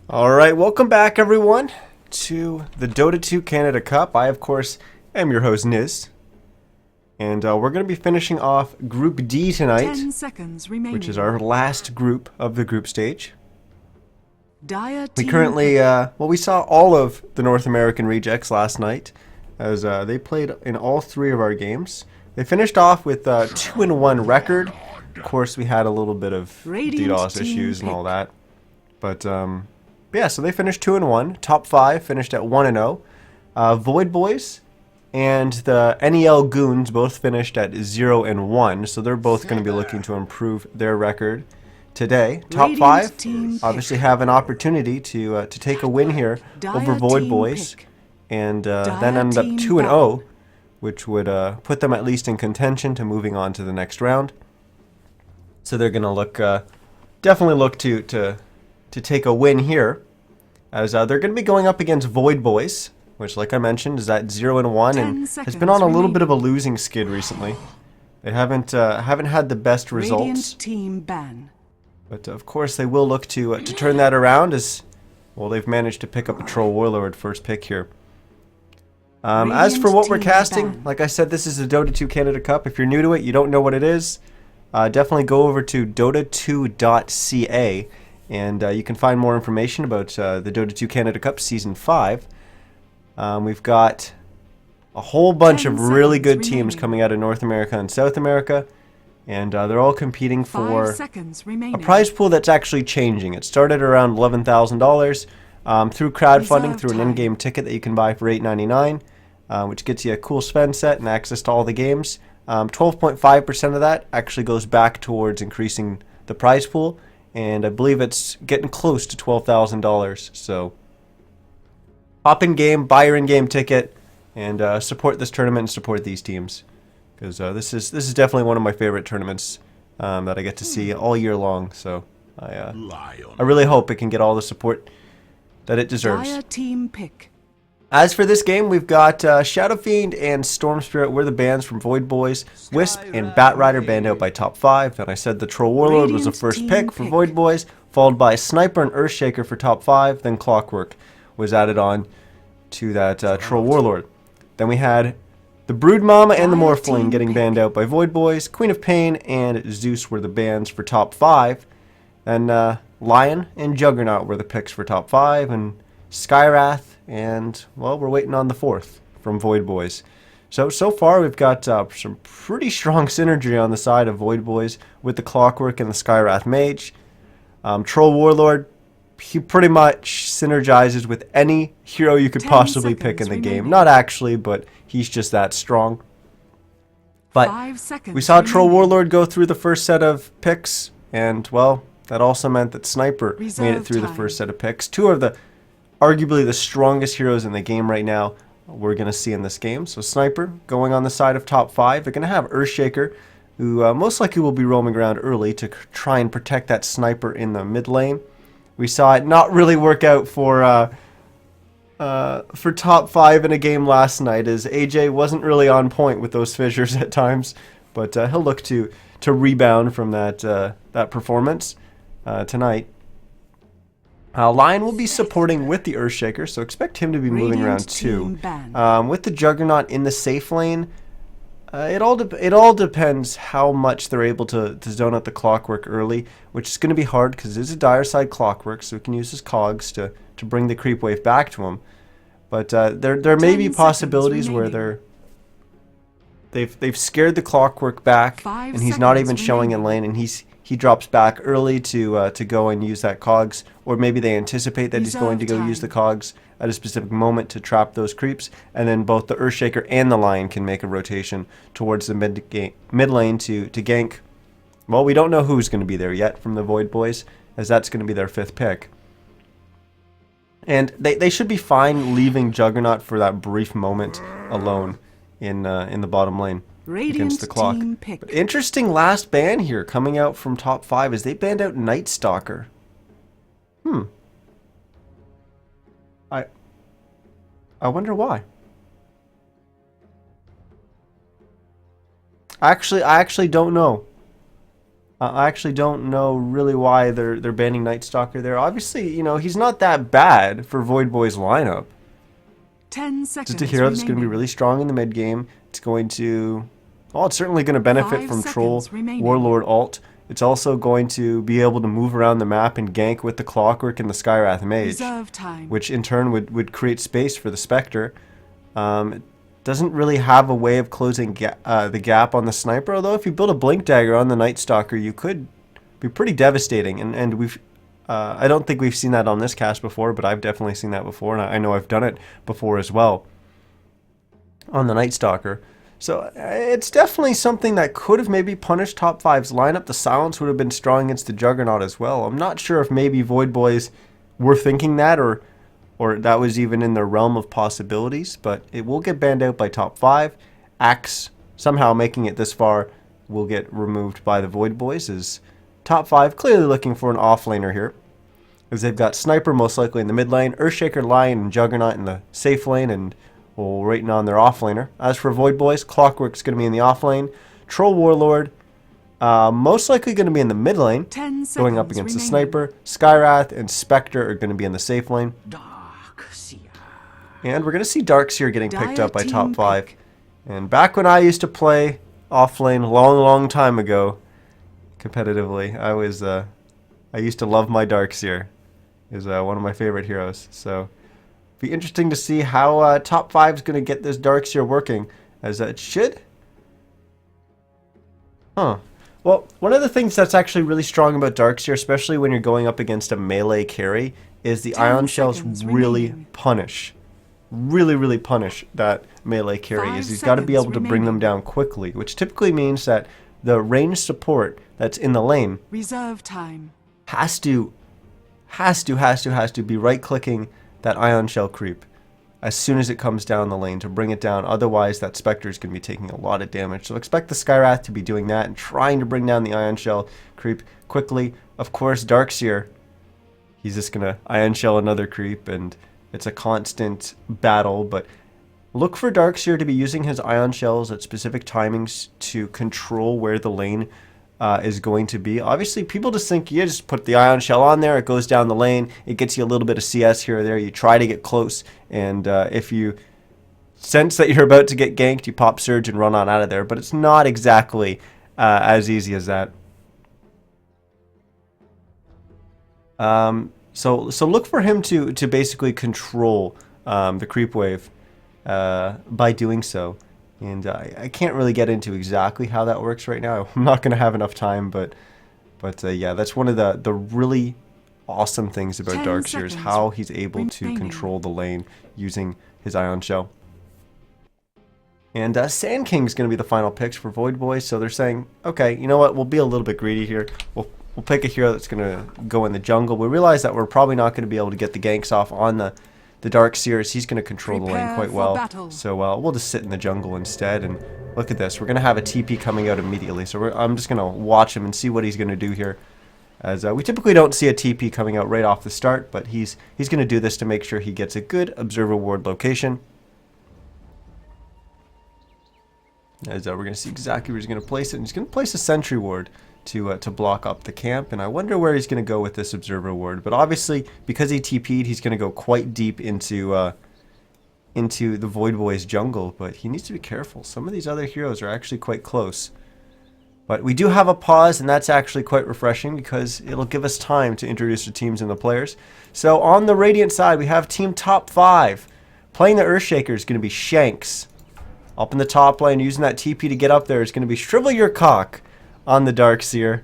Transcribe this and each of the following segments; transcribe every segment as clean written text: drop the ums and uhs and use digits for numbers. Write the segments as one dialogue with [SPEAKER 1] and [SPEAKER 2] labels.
[SPEAKER 1] Alright, welcome back everyone to the Dota 2 Canada Cup. I, of course, am your host, Niz. And we're going to be finishing off Group D tonight,
[SPEAKER 2] 10 seconds remaining.
[SPEAKER 1] which is our last group of the group stage.
[SPEAKER 2] DotA
[SPEAKER 1] We
[SPEAKER 2] team
[SPEAKER 1] currently, we saw all of the North American rejects last night, as they played in all three of our games. They finished off with a 2-1 record. Of course, we had a little bit of
[SPEAKER 2] Radiant
[SPEAKER 1] DDoS
[SPEAKER 2] team
[SPEAKER 1] issues and all
[SPEAKER 2] pick.
[SPEAKER 1] that. But, yeah, so they finished 2-1. Top 5 finished at 1-0. Void Boys and the NEL Goons both finished at 0-1. So they're both going to be looking to improve their record today. Top
[SPEAKER 2] Radiant
[SPEAKER 1] 5
[SPEAKER 2] team
[SPEAKER 1] obviously
[SPEAKER 2] pick.
[SPEAKER 1] have an opportunity to take a win here over
[SPEAKER 2] DotA
[SPEAKER 1] Void
[SPEAKER 2] team
[SPEAKER 1] Boys,
[SPEAKER 2] pick.
[SPEAKER 1] and
[SPEAKER 2] DotA
[SPEAKER 1] then end up
[SPEAKER 2] team
[SPEAKER 1] 2-0, which would put them at least in contention to moving on to the next round. So they're going to look definitely look to take a win here, as they're going to be going up against Void Boys, which, like I mentioned, is at 0-1 and has been on a little bit of a losing skid recently. They haven't had the best results,
[SPEAKER 2] Radiant team ban.
[SPEAKER 1] but of course they will look to turn that around, as well. They've managed to pick up a Troll Warlord first pick here. As for what we're
[SPEAKER 2] Team
[SPEAKER 1] casting,
[SPEAKER 2] ban.
[SPEAKER 1] like I said, this is the Dota 2 Canada Cup. If you're new to it, you don't know what it is, definitely go over to DotA2.ca. And you can find more information about the Dota 2 Canada Cup Season 5. We've got a whole bunch
[SPEAKER 2] 10
[SPEAKER 1] of really good
[SPEAKER 2] seconds
[SPEAKER 1] teams
[SPEAKER 2] remaining.
[SPEAKER 1] coming out of North America and South America. And they're all competing
[SPEAKER 2] 5
[SPEAKER 1] for
[SPEAKER 2] seconds
[SPEAKER 1] a
[SPEAKER 2] remaining.
[SPEAKER 1] prize pool that's actually changing. It started around $11,000 through crowdfunding,
[SPEAKER 2] Reserve
[SPEAKER 1] through an
[SPEAKER 2] time.
[SPEAKER 1] in-game ticket that you can buy for $8.99, which gets you a cool Sven set and access to all the games. 12.5% of that actually goes back towards increasing the prize pool. And I believe it's getting close to $12,000. So hop in game, buy your in-game ticket, and support this tournament and support these teams, because this is definitely one of my favorite tournaments that I get to see all year long. So I really hope it can get all the support that it deserves.
[SPEAKER 2] DotA team pick.
[SPEAKER 1] As for this game, we've got Shadow Fiend and Storm Spirit were the bans from Void Boys. Wisp and Bat Rider banned out by top 5. And I said the Troll Warlord was the
[SPEAKER 2] Radiant
[SPEAKER 1] first
[SPEAKER 2] team
[SPEAKER 1] pick for
[SPEAKER 2] pick.
[SPEAKER 1] Void Boys, followed by Sniper and Earthshaker for top 5. Then Clockwork was added on to that Troll Warlord. Then we had the Brood Mama and the
[SPEAKER 2] DotA
[SPEAKER 1] Morphling
[SPEAKER 2] team
[SPEAKER 1] getting
[SPEAKER 2] pick.
[SPEAKER 1] banned out by Void Boys. Queen of Pain and Zeus were the bans for top 5. Then Lion and Juggernaut were the picks for top 5. And Skywrath, and, well, we're waiting on the 4th from Void Boys. So far we've got some pretty strong synergy on the side of Void Boys with the Clockwork and the Skywrath Mage. Troll Warlord, he pretty much synergizes with any hero you could
[SPEAKER 2] 10
[SPEAKER 1] possibly pick in
[SPEAKER 2] seconds
[SPEAKER 1] the game.
[SPEAKER 2] remaining.
[SPEAKER 1] Not actually, but he's just that strong. But
[SPEAKER 2] 5 seconds
[SPEAKER 1] we saw Troll
[SPEAKER 2] remaining.
[SPEAKER 1] Warlord go through the first set of picks, and, well, that also meant that Sniper made it
[SPEAKER 2] Reserve
[SPEAKER 1] through the
[SPEAKER 2] time.
[SPEAKER 1] first set of picks. Two of the arguably the strongest heroes in the game right now we're going to see in this game. So Sniper going on the side of top 5. They're going to have Earthshaker, who most likely will be roaming around early to try and protect that Sniper in the mid lane. We saw it not really work out for top 5 in a game last night, as AJ wasn't really on point with those fissures at times, but he'll look to rebound from that performance tonight. Lion will be supporting with the Earthshaker, so expect him to be moving
[SPEAKER 2] Radiant
[SPEAKER 1] around
[SPEAKER 2] team
[SPEAKER 1] too.
[SPEAKER 2] ban.
[SPEAKER 1] With the Juggernaut in the safe lane, it all depends how much they're able to zone out the Clockwork early, which is going to be hard because it is a dire side Clockwork, so we can use his cogs to bring the creep wave back to him. But there may
[SPEAKER 2] 10
[SPEAKER 1] be
[SPEAKER 2] seconds
[SPEAKER 1] possibilities where
[SPEAKER 2] remaining.
[SPEAKER 1] they've scared the Clockwork back,
[SPEAKER 2] 5
[SPEAKER 1] and he's not
[SPEAKER 2] seconds
[SPEAKER 1] even showing in
[SPEAKER 2] remaining.
[SPEAKER 1] lane, and he drops back early to go and use that cogs, or maybe they anticipate that he's going to go
[SPEAKER 2] Reserve
[SPEAKER 1] use the
[SPEAKER 2] time.
[SPEAKER 1] cogs at a specific moment to trap those creeps, and then both the Earthshaker and the Lion can make a rotation towards the mid lane to gank. Well, we don't know who's going to be there yet from the Void Boys, as that's going to be their 5th pick. And they should be fine leaving Juggernaut for that brief moment alone in the bottom lane against the
[SPEAKER 2] Radiant
[SPEAKER 1] clock.
[SPEAKER 2] team pick.
[SPEAKER 1] But interesting last ban here coming out from top 5 is they banned out Night Stalker. I wonder why. I actually don't know. I actually don't know really why they're banning Night Stalker there. Obviously, you know, he's not that bad for Void Boy's lineup.
[SPEAKER 2] 10
[SPEAKER 1] Just a
[SPEAKER 2] seconds
[SPEAKER 1] hero that's going to be
[SPEAKER 2] remaining.
[SPEAKER 1] really strong in the mid game. It's going to, well, it's certainly going to benefit
[SPEAKER 2] 5
[SPEAKER 1] from Troll
[SPEAKER 2] seconds remaining.
[SPEAKER 1] Warlord ult. It's also going to be able to move around the map and gank with the Clockwork and the Skywrath Mage,
[SPEAKER 2] Reserve time.
[SPEAKER 1] which in turn would create space for the Spectre. It doesn't really have a way of closing the gap on the Sniper, although if you build a Blink Dagger on the Night Stalker, you could be pretty devastating. And we've I don't think we've seen that on this cast before, but I've definitely seen that before, and I know I've done it before as well on the Night Stalker. So it's definitely something that could have maybe punished top 5's lineup. The silence would have been strong against the Juggernaut as well. I'm not sure if maybe Void Boys were thinking that or that was even in their realm of possibilities, but it will get banned out by top 5. Axe, somehow making it this far, will get removed by the Void Boys, as top 5 clearly looking for an offlaner here, as they've got Sniper most likely in the mid lane, Earthshaker, Lion, and Juggernaut in the safe lane, and well, rating on their offlaner. As for Void Boys, Clockwork's going to be in the off lane, Troll Warlord most likely going to be in the mid lane,
[SPEAKER 2] 10 seconds
[SPEAKER 1] going up against the
[SPEAKER 2] remaining.
[SPEAKER 1] Sniper. Skywrath and Spectre are going to be in the safe lane. And we're going to see Darkseer getting picked up by top 5. And back when I used to play offlane long time ago, competitively, I used to love my Darkseer. Is one of my favorite heroes. So be interesting to see how top 5 is going to get this Darkseer working, as it should. Huh. Well, one of the things that's actually really strong about Darkseer, especially when you're going up against a melee carry, is the
[SPEAKER 2] 10
[SPEAKER 1] Ion Shells
[SPEAKER 2] seconds
[SPEAKER 1] really
[SPEAKER 2] remaining.
[SPEAKER 1] punish. Really punish that melee carry.
[SPEAKER 2] 5
[SPEAKER 1] Is he's got to be able
[SPEAKER 2] seconds
[SPEAKER 1] to bring them
[SPEAKER 2] remaining.
[SPEAKER 1] down quickly, which typically means that the ranged support that's in the lane
[SPEAKER 2] Reserve time.
[SPEAKER 1] has to be right-clicking that Ion Shell creep as soon as it comes down the lane to bring it down. Otherwise, that Spectre is going to be taking a lot of damage. So expect the Skywrath to be doing that and trying to bring down the Ion Shell creep quickly. Of course, Darkseer, he's just going to Ion Shell another creep, and it's a constant battle. But look for Darkseer to be using his Ion Shells at specific timings to control where the lane is going to be. Obviously, people just think you just put the Ion Shell on there, it goes down the lane, it gets you a little bit of CS here or there, you try to get close, and if you sense that you're about to get ganked, you pop Surge and run on out of there, but it's not exactly as easy as that. So look for him to basically control the creep wave by doing so. And I can't really get into exactly how that works right now. I'm not going to have enough time, but yeah, that's one of the really awesome things about
[SPEAKER 2] 10
[SPEAKER 1] Darkseer is
[SPEAKER 2] seconds
[SPEAKER 1] how he's able to
[SPEAKER 2] remaining.
[SPEAKER 1] control the lane using his Ion Shell. And Sand King's going to be the final picks for Void Boys, so they're saying, okay, you know what, we'll be a little bit greedy here. We'll pick a hero that's going to go in the jungle. We realize that we're probably not going to be able to get the ganks off on the Darkseer, as he's going to control the lane
[SPEAKER 2] Prepare
[SPEAKER 1] quite
[SPEAKER 2] for
[SPEAKER 1] well.
[SPEAKER 2] battle.
[SPEAKER 1] So we'll just sit in the jungle instead. And look at this. We're going to have a TP coming out immediately. So I'm just going to watch him and see what he's going to do here. As we typically don't see a TP coming out right off the start, but he's going to do this to make sure he gets a good observer ward location. As we're going to see exactly where he's going to place it. And he's going to place a sentry ward to block up the camp, and I wonder where he's going to go with this observer ward. But obviously, because he TP'd, he's going to go quite deep into the Void Boys jungle, but he needs to be careful. Some of these other heroes are actually quite close. But we do have a pause, and that's actually quite refreshing because it'll give us time to introduce the teams and the players. So on the Radiant side, we have team top 5. Playing the Earthshaker is going to be Shanks. Up in the top lane, using that TP to get up there is going to be Shrivel Your Cock on the Darkseer.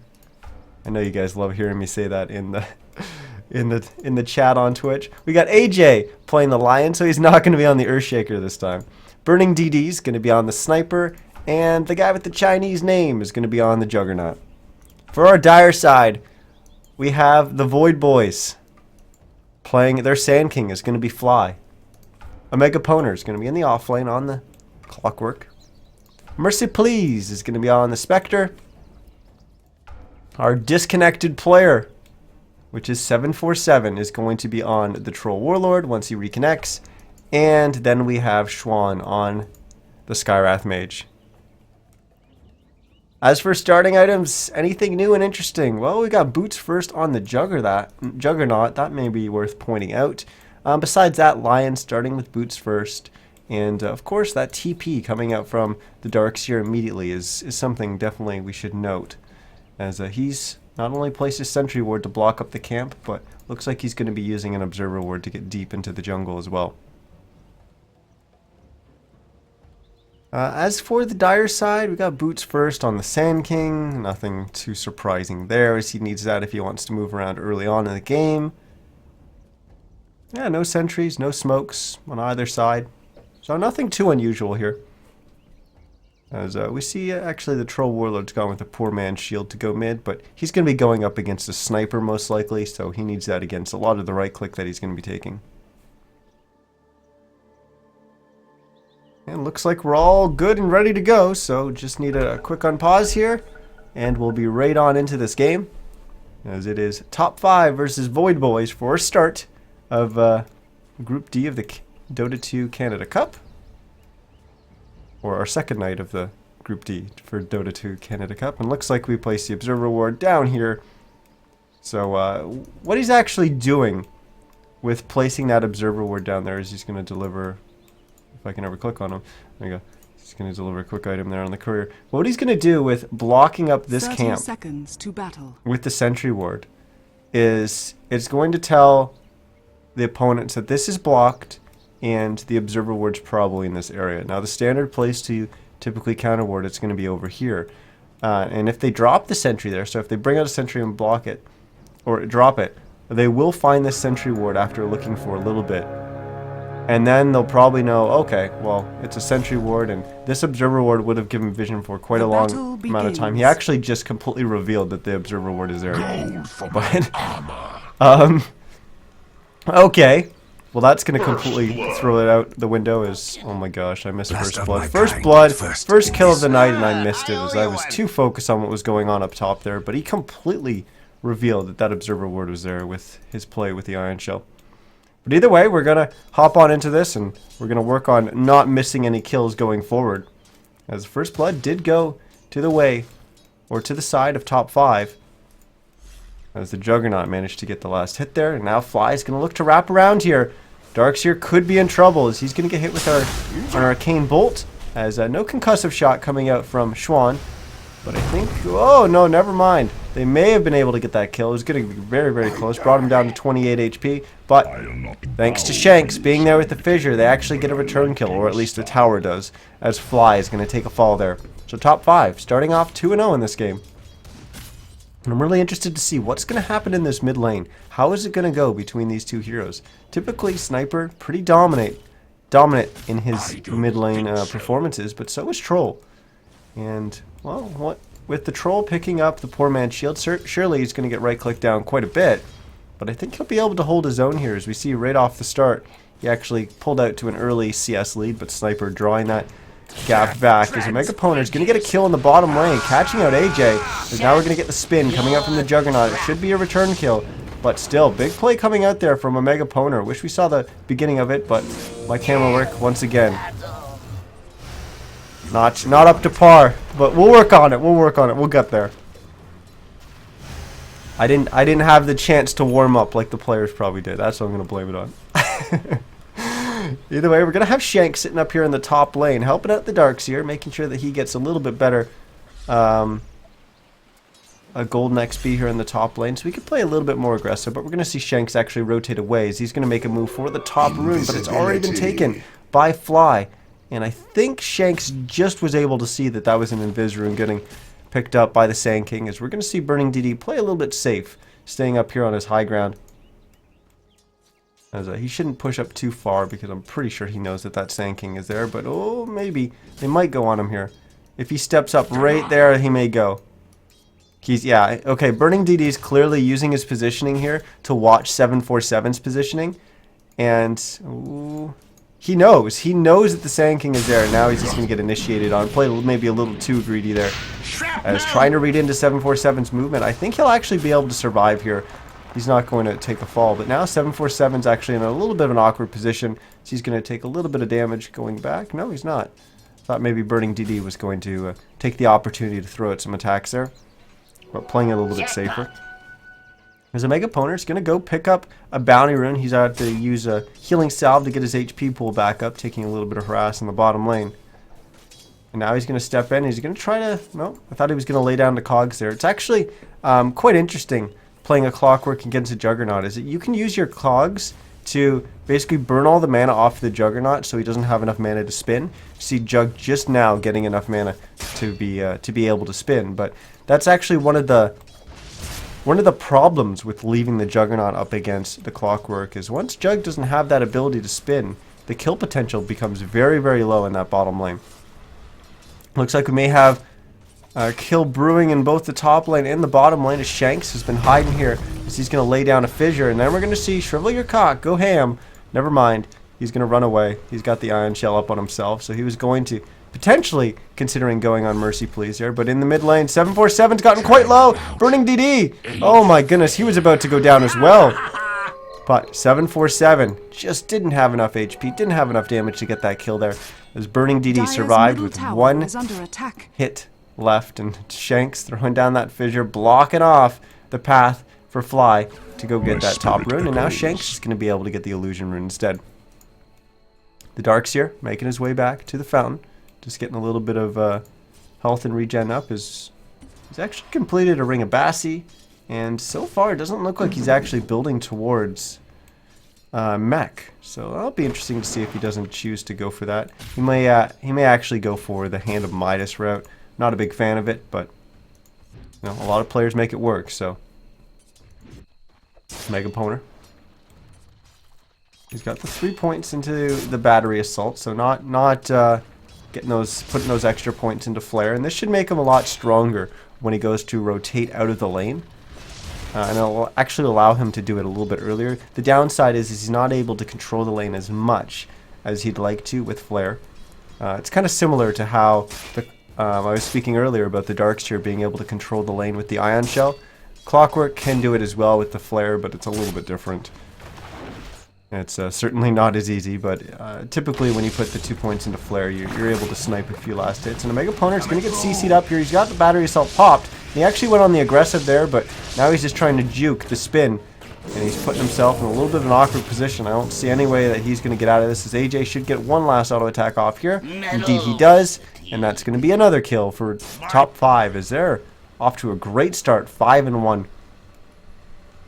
[SPEAKER 1] I know you guys love hearing me say that in the chat on Twitch. We got AJ playing the Lion, so he's not going to be on the Earthshaker this time. Burning DD is going to be on the Sniper, and the guy with the Chinese name is going to be on the Juggernaut. For our Dire side, we have the Void Boys playing their Sand King is going to be Fly. Omega Poner is going to be in the off lane on the Clockwork. Mercy Please is going to be on the Spectre. Our disconnected player, which is 747, is going to be on the Troll Warlord once he reconnects. And then we have Schwan on the Skywrath Mage. As for starting items, anything new and interesting? Well, we got boots first on the Juggernaut. That may be worth pointing out. Besides that, Lion starting with boots first. And of course, that TP coming out from the Darkseer immediately is something definitely we should note. As he's not only placed his sentry ward to block up the camp, but looks like he's going to be using an observer ward to get deep into the jungle as well. As for the Dire side, we got boots first on the Sand King. Nothing too surprising there, as he needs that if he wants to move around early on in the game. Yeah, no sentries, no smokes on either side. So nothing too unusual here. As we see, actually the Troll Warlord's gone with a poor man's shield to go mid, but he's going to be going up against a sniper most likely, so he needs that against a lot of the right click that he's going to be taking. And looks like we're all good and ready to go, so just need a quick unpause here, and we'll be right on into this game. As it is top 5 versus Void Boys for a start of Group D of the Dota 2 Canada Cup. Or our second night of the Group D for Dota 2 Canada Cup. And looks like we placed the Observer Ward down here. So what he's actually doing with placing that Observer Ward down there is he's going to deliver... If I can ever click on him. There you go. He's going to deliver a quick item there on the courier. What he's going to do with blocking up this
[SPEAKER 2] 30
[SPEAKER 1] camp
[SPEAKER 2] seconds to battle.
[SPEAKER 1] with the sentry ward is it's going to tell the opponents that this is blocked and the observer ward's probably in this area. Now the standard place to typically counter ward, it's going to be over here. And if they drop the sentry there, so if they bring out a sentry and block it, or drop it, they will find this sentry ward after looking for a little bit. And then they'll probably know, okay, well, it's a sentry ward, and this observer ward would have given vision for quite a long amount of time. He actually just completely revealed that the observer ward is there. But, okay. Well, that's going to completely throw it out the window as, oh my gosh, I missed first blood. First kill of the night, and I missed it as I was too focused on what was going on up top there. But he completely revealed that that observer ward was there with his play with the Iron Shell. But either way, we're going to hop on into this, and we're going to work on not missing any kills going forward. As First Blood did go to the way, or to the side of top 5. As the Juggernaut managed to get the last hit there, and now Fly is going to look to wrap around here. Darkseer could be in trouble as he's going to get hit with our Arcane Bolt. As no concussive shot coming out from Schwan. But I think, oh no, never mind. They may have been able to get that kill. It was going to be very, very close. Brought him down to 28 HP. But thanks to Shanks being there with the fissure, they actually get a return kill, or at least the tower does, as Fly is going to take a fall there. So top 5, starting off 2-0 in this game. And I'm really interested to see what's going to happen in this mid lane. How is it going to go between these two heroes? Typically, Sniper, pretty dominant in his mid lane performances, but so is Troll. And, well, what with the Troll picking up the poor man's shield, surely he's going to get right-click down quite a bit. But I think he'll be able to hold his own here. As we see right off the start, he actually pulled out to an early CS lead, but Sniper drawing that gap back as a Megaponer is going to get a kill in the bottom lane, catching out AJ. As now we're going to get the spin coming out from the Juggernaut. It should be a return kill, but still, big play coming out there from a Megaponer. Wish we saw the beginning of it, but my camera work once again. Not up to par, but we'll work on it. We'll get there. I didn't have the chance to warm up like the players probably did. That's what I'm going to blame it on. Either way, we're going to have Shank sitting up here in the top lane, helping out the Darkseer, making sure that he gets a little bit better a golden XP here in the top lane, so we can play a little bit more aggressive, but we're going to see Shanks actually rotate away as he's going to make a move for the top rune, but it's already been taken by Fly. And I think Shanks just was able to see that that was an Invis rune getting picked up by the Sand King, as we're going to see Burning DD play a little bit safe, staying up here on his high ground. As he shouldn't push up too far because I'm pretty sure he knows that that Sand King is there, but oh, maybe they might go on him here. If he steps up right there, he may go. Yeah, okay, Burning DD is clearly using his positioning here to watch 747's positioning, and ooh, he knows that the Sand King is there, and now he's just going to get initiated on. Played maybe a little too greedy there. As trying to read into 747's movement, I think he'll actually be able to survive here. He's not going to take a fall, but now 747's actually in a little bit of an awkward position, so he's going to take a little bit of damage going back. No, he's not. Thought maybe Burning DD was going to take the opportunity to throw out some attacks there. But playing it a little bit safer. As a Mega Poner is going to go pick up a Bounty Rune. He's out to use a Healing Salve to get his HP pool back up, taking a little bit of harass in the bottom lane. And now he's going to step in. He's going to try to... No, I thought he was going to lay down the cogs there. It's actually quite interesting playing a Clockwork against a Juggernaut. Is that you can use your cogs to basically burn all the mana off the Juggernaut so he doesn't have enough mana to spin. See Jug just now getting enough mana to be able to spin. But that's actually one of the problems with leaving the Juggernaut up against the Clockwork is once Jug doesn't have that ability to spin, the kill potential becomes very, very low in that bottom lane. Looks like we may have kill brewing in both the top lane and the bottom lane as Shanks has been hiding here as he's going to lay down a fissure. And then we're going to see Shrivel Your Cock, go ham. Never mind. He's going to run away. He's got the Ion Shell up on himself. So he was going to potentially considering going on Mercy Please here. But in the mid lane, 747's gotten quite low. Burning DD. Oh my goodness, he was about to go down as well. But 747 just didn't have enough HP, didn't have enough damage to get that kill there. As Burning DD survived with one hit left, and Shanks throwing down that fissure, blocking off the path for Fly to go get that top rune, and now Shanks is going to be able to get the illusion rune instead. The Darkseer making his way back to the fountain, just getting a little bit of health and regen up. He's actually completed a Ring of Bassi, and so far it doesn't look like he's actually building towards mech, so that'll be interesting to see if he doesn't choose to go for that. He may actually go for the Hand of Midas route. Not a big fan of it, but you know, a lot of players make it work. So Mega Poner, he's got the 3 points into the battery assault, so not putting those extra points into flare, and this should make him a lot stronger when he goes to rotate out of the lane. And it'll actually allow him to do it a little bit earlier. The downside is he's not able to control the lane as much as he'd like to with Flare. It's kind of similar to how I was speaking earlier about the Darkseer being able to control the lane with the Ion Shell. Clockwork can do it as well with the Flare, but it's a little bit different. It's certainly not as easy, but typically when you put the 2 points into Flare, you're able to snipe a few last hits. And a Mega Poner is going to get CC'd up here. He's got the battery assault popped. He actually went on the aggressive there, but now he's just trying to juke the spin. And he's putting himself in a little bit of an awkward position. I don't see any way that he's going to get out of this, as AJ should get one last auto attack off here. Indeed he does, and that's going to be another kill for top 5, as they're off to a great start, 5-1.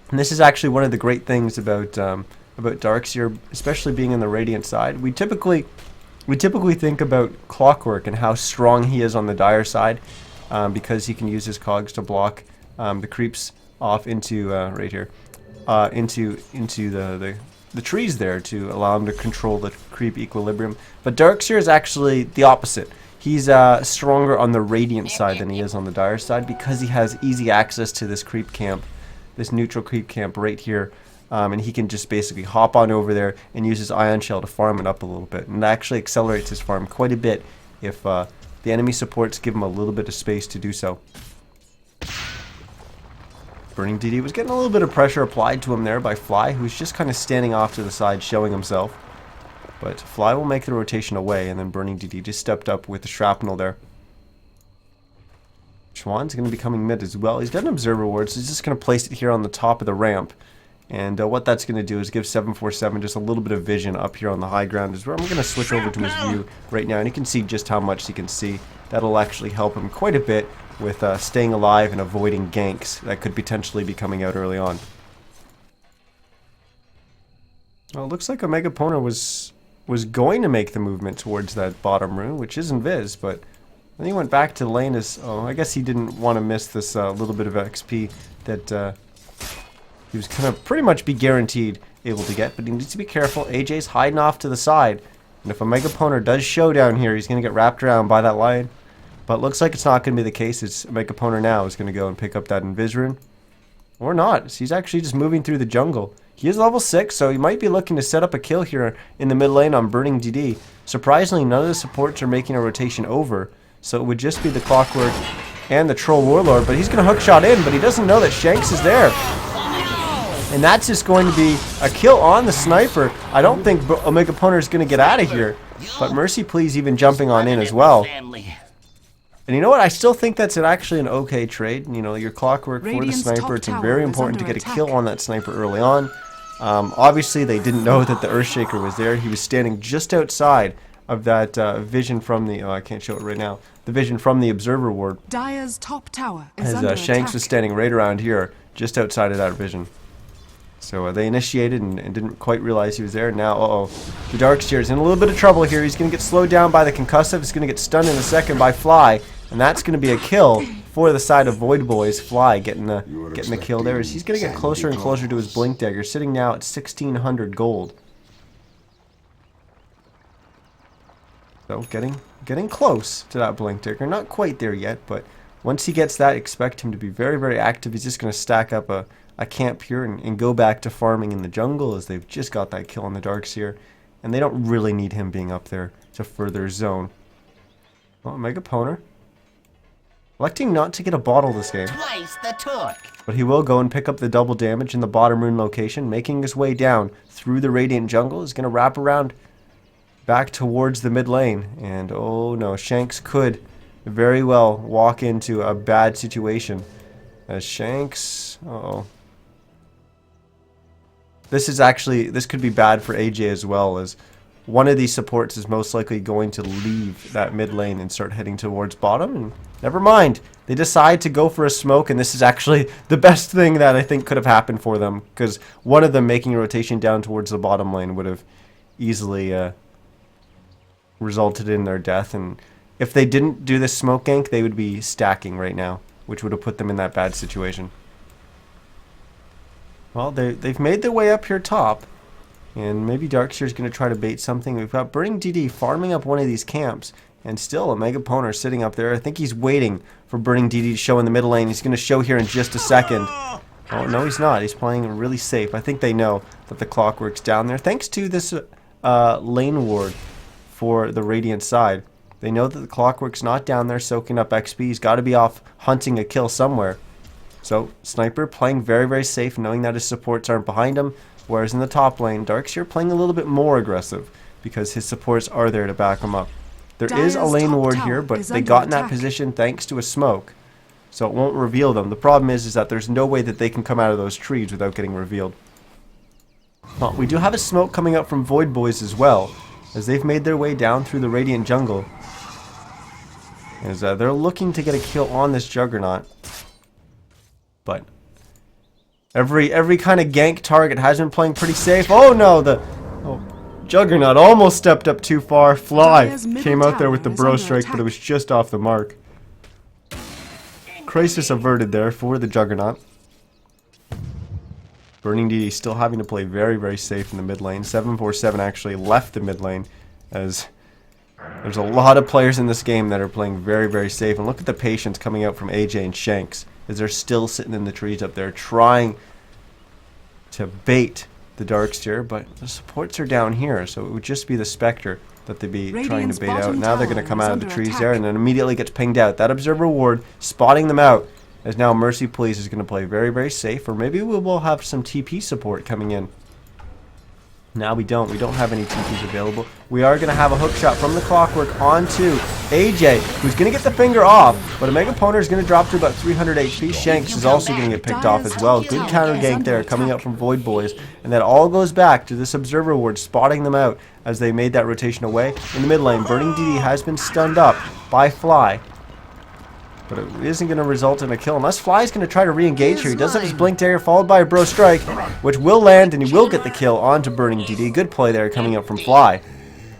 [SPEAKER 1] And this is actually one of the great things about Darkseer, especially being in the Radiant side. We typically think about Clockwork and how strong he is on the Dire side, because he can use his cogs to block the creeps off into right here, into the trees there to allow him to control the creep equilibrium. But Darkseer is actually the opposite. He's stronger on the Radiant side than he is on the Dire side, because he has easy access to this creep camp, this neutral creep camp right here. And he can just basically hop on over there and use his Ion Shell to farm it up a little bit. And it actually accelerates his farm quite a bit if the enemy supports give him a little bit of space to do so. Burning DD was getting a little bit of pressure applied to him there by Fly, who's just kind of standing off to the side showing himself. But Fly will make the rotation away, and then Burning DD just stepped up with the shrapnel there. Schwann's going to be coming mid as well. He's got an Observer Ward, so he's just going to place it here on the top of the ramp. And what that's going to do is give 747 just a little bit of vision up here on the high ground. Is where I'm going to switch over to his view right now, and you can see just how much he can see. That'll actually help him quite a bit with staying alive and avoiding ganks that could potentially be coming out early on. Well, it looks like a Mega Poner was going to make the movement towards that bottom rune, which is Invis, but then he went back to lane as... Oh, I guess he didn't want to miss this little bit of XP that... he was going to pretty much be guaranteed able to get, but he needs to be careful. AJ's hiding off to the side, and if a Mega Poner does show down here, he's going to get wrapped around by that line. But looks like it's not going to be the case. It's Mega Poner now is going to go and pick up that Invis rune. Or not. He's actually just moving through the jungle. He is level 6, so he might be looking to set up a kill here in the mid lane on Burning DD. Surprisingly, none of the supports are making a rotation over, so it would just be the Clockwork and the Troll Warlord, but he's going to hookshot in, but he doesn't know that Shanks is there. And that's just going to be a kill on the sniper. I don't think Omega Poner is going to get out of here. But Mercy Please even jumping on in as well. And you know what? I still think that's actually an okay trade. You know, your clockwork for the sniper. It's very important to get a kill on that sniper early on. Obviously, they didn't know that the Earthshaker was there. He was standing just outside of that vision from the... Oh, I can't show it right now. The vision from the observer ward.
[SPEAKER 2] Dire's top tower is under
[SPEAKER 1] As Shanks
[SPEAKER 2] attack.
[SPEAKER 1] was standing right around here, just outside of that vision. So they initiated and didn't quite realize he was there. Now, the Darkseer is in a little bit of trouble here. He's going to get slowed down by the concussive. He's going to get stunned in a second by Fly. And that's going to be a kill for the side of Void Boys. Fly getting the kill there. As he's going to get closer and closer to his Blink Dagger, sitting now at 1,600 gold. So getting close to that Blink Dagger. Not quite there yet, but once he gets that, expect him to be very, very active. He's just going to stack up a camp here and go back to farming in the jungle, as they've just got that kill on the Darkseer. And they don't really need him being up there to further zone. Well, Mega Poner electing not to get a bottle this game.
[SPEAKER 3] Twice the torque.
[SPEAKER 1] But he will go and pick up the double damage in the bottom rune location, making his way down through the Radiant jungle. He's going to wrap around back towards the mid lane. And oh no, Shanks could very well walk into a bad situation. As Shanks... This could be bad for AJ as well, as one of these supports is most likely going to leave that mid lane and start heading towards bottom. And never mind, they decide to go for a smoke, and this is actually the best thing that I think could have happened for them, because one of them making a rotation down towards the bottom lane would have easily resulted in their death. And if they didn't do this smoke gank, they would be stacking right now, which would have put them in that bad situation. Well, they've made their way up here top, and maybe Darkseer's going to try to bait something. We've got Burning DD farming up one of these camps, and still a Mega Poner sitting up there. I think he's waiting for Burning DD to show in the middle lane. He's going to show here in just a second. Oh, no, he's not. He's playing really safe. I think they know that the Clockwork's down there, thanks to this lane ward for the Radiant side. They know that the Clockwork's not down there soaking up XP. He's got to be off hunting a kill somewhere. So, Sniper playing very, very safe, knowing that his supports aren't behind him. Whereas in the top lane, Darkseer playing a little bit more aggressive, because his supports are there to back him up. There is a lane ward here, but they got in that position thanks to a smoke. So it won't reveal them. The problem is that there's no way that they can come out of those trees without getting revealed. Well, we do have a smoke coming up from Void Boys as well, as they've made their way down through the Radiant jungle. As they're looking to get a kill on this Juggernaut. But every kind of gank target has been playing pretty safe. Oh no, Juggernaut almost stepped up too far. Fly came out there with the Bro Strike, but it was just off the mark. Crisis averted there for the Juggernaut. Burning DD still having to play very, very safe in the mid lane. 747 actually left the mid lane, as there's a lot of players in this game that are playing very, very safe. And look at the patience coming out from AJ and Shanks, as they're still sitting in the trees up there trying to bait the Darkseer, but the supports are down here, so it would just be the Spectre that they'd be trying to bait out. Now they're going to come out of the trees there, and then immediately gets pinged out. That Observer Ward spotting them out, as now Mercy Please is going to play very, very safe, or maybe we will have some TP support coming in. Now we don't have any TPs available. We are going to have a hook shot from the Clockwork onto AJ, who's going to get the finger off, but a Mega Poner is going to drop to about 300 HP. Shanks is also going to get picked off as well. Good counter gank there coming up from Void Boys, and that all goes back to this Observer Ward spotting them out as they made that rotation away. In the mid lane, Burning DD has been stunned up by Fly, but it isn't going to result in a kill unless Fly is going to try to re-engage here. He does have his Blink Dagger followed by a Bro Strike, which will land, and he will get the kill onto Burning DD. Good play there coming up from Fly,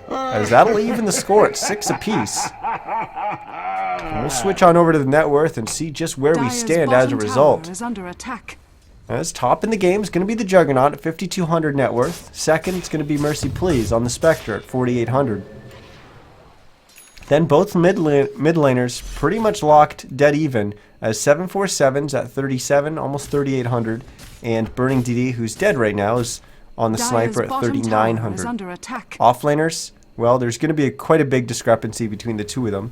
[SPEAKER 1] as that'll even the score at 6 apiece. And we'll switch on over to the net worth and see just where we stand as a result. As top in the game is going to be the Juggernaut at 5,200 net worth. Second, it's going to be Mercy Please on the Spectre at 4,800. Then both mid laners pretty much locked dead even, as 747's at 37, almost 3,800, and Burning DD, who's dead right now, is on the Sniper at 3,900. Offlaners, well, there's going to be quite a big discrepancy between the two of them,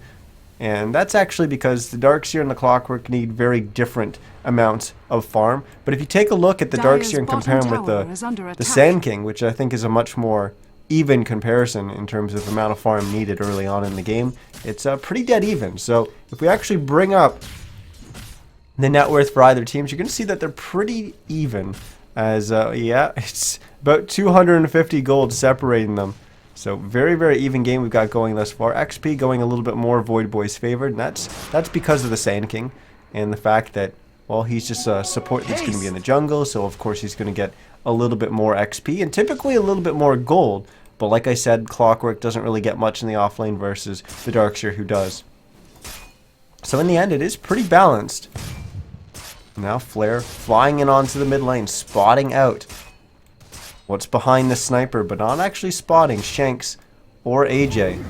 [SPEAKER 1] And that's actually because the Darkseer and the Clockwork need very different amounts of farm. But if you take a look at the Darkseer and compare him with the Sand King, which I think is a much more even comparison in terms of the amount of farm needed early on in the game, it's pretty dead even. So if we actually bring up the net worth for either teams, you're going to see that they're pretty even, as yeah, it's about 250 gold separating them. So very, very even game we've got going thus far. XP going a little bit more Void Boys favored, and that's because of the Sand King and the fact that, well, he's just a support that's going to be in the jungle, so of course he's going to get a little bit more XP and typically a little bit more gold. But like I said, Clockwork doesn't really get much in the offlane versus the Darkseer, who does. So in the end, it is pretty balanced. Now Flare flying in onto the mid lane, spotting out what's behind the sniper, but not actually spotting Shanks or AJ,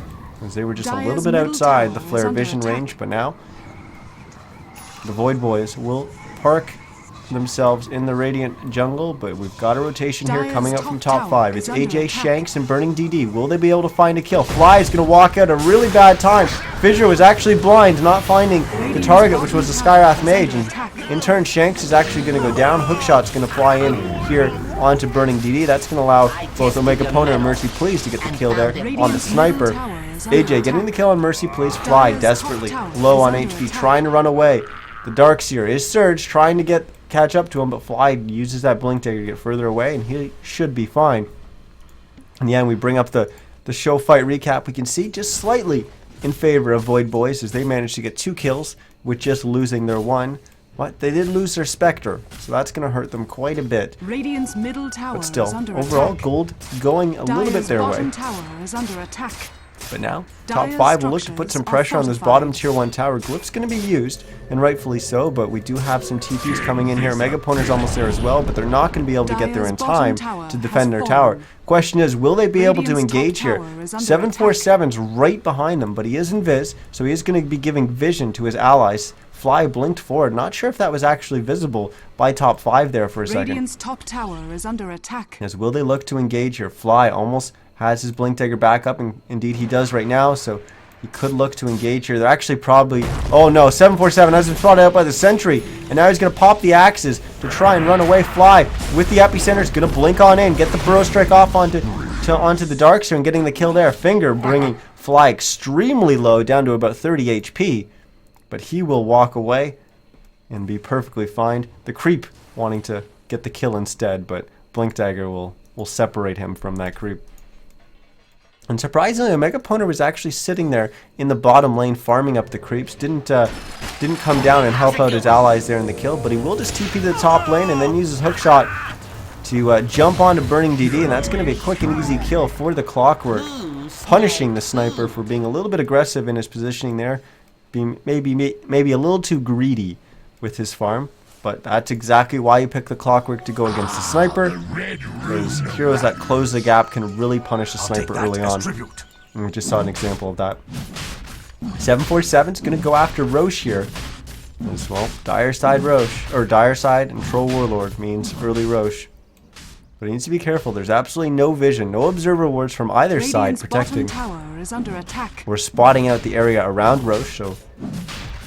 [SPEAKER 1] as they were just a little bit outside the Flare vision range. But now the Void Boys will park themselves in the Radiant jungle, but we've got a rotation here coming up from top 5. It's AJ, Shanks, and Burning DD. Will they be able to find a kill? Fly is going to walk out at a really bad time. Fissure was actually blind, not finding the target, which was the Skywrath Mage, and in turn Shanks is actually going to go down. Hookshot's going to fly in here onto Burning DD. That's going to allow both Omega Pona and Mercy Please to get the kill there on the sniper. AJ getting the kill on Mercy Please. Fly desperately low on HP, trying to run away. The Darkseer is Surge, trying to catch up to him, but Fly uses that Blink Dagger to get further away, and he should be fine. In the end, we bring up the show fight recap. We can see just slightly in favor of Void Boys, as they managed to get 2 kills with just losing their 1. But they did lose their Spectre, so that's going to hurt them quite a bit.
[SPEAKER 2] Radiant's middle tower
[SPEAKER 1] but still,
[SPEAKER 2] is under
[SPEAKER 1] overall,
[SPEAKER 2] attack.
[SPEAKER 1] gold going a little bit their way.
[SPEAKER 2] Tower is under attack.
[SPEAKER 1] But now, top 5 will look to put some pressure on this bottom tier 1 tower. Glyph's going to be used, and rightfully so, but we do have some TPs coming in here. Mega Poner's almost there as well, but they're not going to be able to get there in time to defend their tower. Question is, will they be able to engage here? 747's right behind them, but he is invis, so he is going to be giving vision to his allies. Fly blinked forward. Not sure if that was actually visible by top 5 there for a second.
[SPEAKER 2] Radiant's top tower is under attack.
[SPEAKER 1] As will they look to engage here? Fly almost has his Blink Dagger back up, and indeed he does right now, so he could look to engage here. They're actually probably... Oh no, 747 has been spotted out by the sentry, and now he's going to pop the axes to try and run away. Fly with the epicenter is going to blink on in, get the Burrow Strike off onto the Darkseer and getting the kill there. Finger bringing Fly extremely low, down to about 30 HP, but he will walk away and be perfectly fine. The creep wanting to get the kill instead, but Blink Dagger will separate him from that creep. And surprisingly, Omega Poner was actually sitting there in the bottom lane farming up the creeps. Didn't come down and help out his allies there in the kill, but he will just TP to the top lane and then use his hookshot to jump onto Burning DD, and that's going to be a quick and easy kill for the Clockwork, punishing the sniper for being a little bit aggressive in his positioning there, being maybe a little too greedy with his farm. But that's exactly why you pick the Clockwork to go against the sniper, because heroes that close the gap can really punish the sniper early on. And we just saw an example of that. 747's going to go after Roche here. As well, Dire Side Roche, or Dire Side and Troll Warlord means early Roche. But he needs to be careful. There's absolutely no vision, no observer wards from either side protecting.
[SPEAKER 2] Tower is under attack.
[SPEAKER 1] We're spotting out the area around Roche, so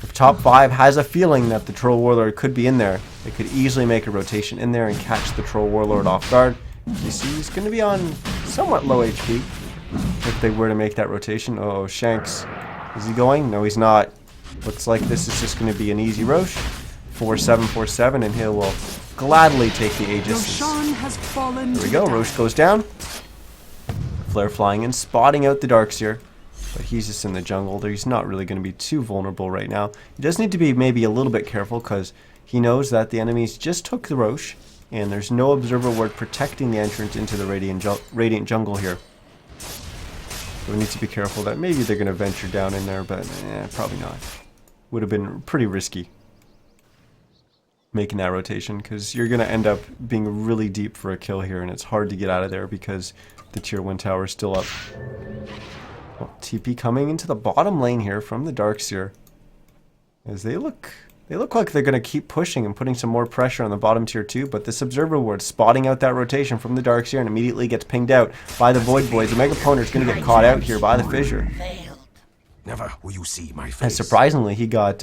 [SPEAKER 1] if top 5 has a feeling that the Troll Warlord could be in there, they could easily make a rotation in there and catch the Troll Warlord off guard. You see, he's going to be on somewhat low HP if they were to make that rotation. Oh, Shanks. Is he going? No, he's not. Looks like this is just going to be an easy Roche. 4747, and he will gladly take the Aegis. There we go. Roche goes down. Flare flying in, spotting out the Darkseer. But he's just in the jungle. He's not really going to be too vulnerable right now. He does need to be maybe a little bit careful, because he knows that the enemies just took the Roche, and there's no observer ward protecting the entrance into the Radiant jungle here. So we need to be careful that maybe they're going to venture down in there, but probably not. Would have been pretty risky making that rotation, because you're going to end up being really deep for a kill here, and it's hard to get out of there because the tier 1 tower is still up. Oh, TP coming into the bottom lane here from the Darkseer, as they look like they're going to keep pushing and putting some more pressure on the bottom tier 2, but this observer ward spotting out that rotation from the Darkseer and immediately gets pinged out by the Void Boys. The Mega Poner is going to get caught out here by the Fissure.
[SPEAKER 3] Never will you see my
[SPEAKER 1] And
[SPEAKER 3] face.
[SPEAKER 1] surprisingly, he got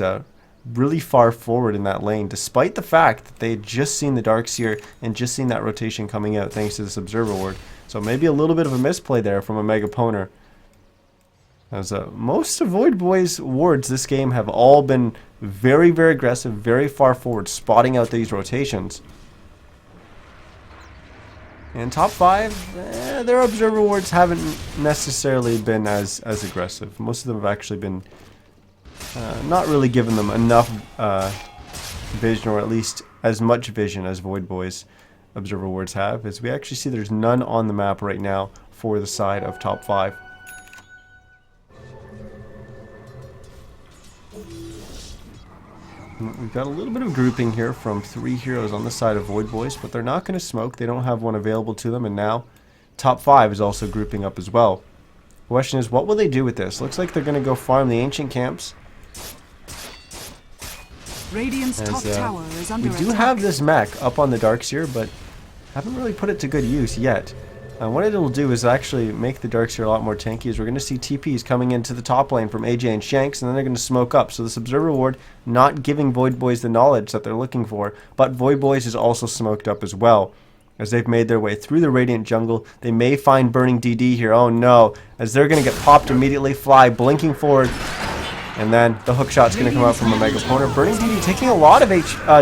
[SPEAKER 1] really far forward in that lane, despite the fact that they had just seen the Darkseer and just seen that rotation coming out thanks to this Observer Ward. So maybe a little bit of a misplay there from a Megaponer. As most of Void Boy's wards this game have all been very, very aggressive, very far forward, spotting out these rotations. And top 5, their Observer Wards haven't necessarily been as aggressive. Most of them have actually been not really given them enough vision, or at least as much vision as Void Boy's Observer Wards have, as we actually see there's none on the map right now for the side of top 5. We've got a little bit of grouping here from 3 heroes on the side of Void Boys, but they're not going to smoke. They don't have one available to them, and now top 5 is also grouping up as well. The question is, what will they do with this? Looks like they're going to go farm the ancient camps.
[SPEAKER 2] Radiant's top tower is under
[SPEAKER 1] we do
[SPEAKER 2] attack.
[SPEAKER 1] have this mech up on the Darkseer, but haven't really put it to good use yet. What it'll do is actually make the Darkseer a lot more tanky, as we're going to see TPs coming into the top lane from AJ and Shanks, and then they're going to smoke up. So this Observer Ward not giving Void Boys the knowledge that they're looking for, but Void Boys is also smoked up as well. As they've made their way through the Radiant jungle, they may find Burning DD here. Oh no, as they're going to get popped immediately. Fly blinking forward, and then the hook shot's going to come out from a Megaponer. Burning DD taking a lot of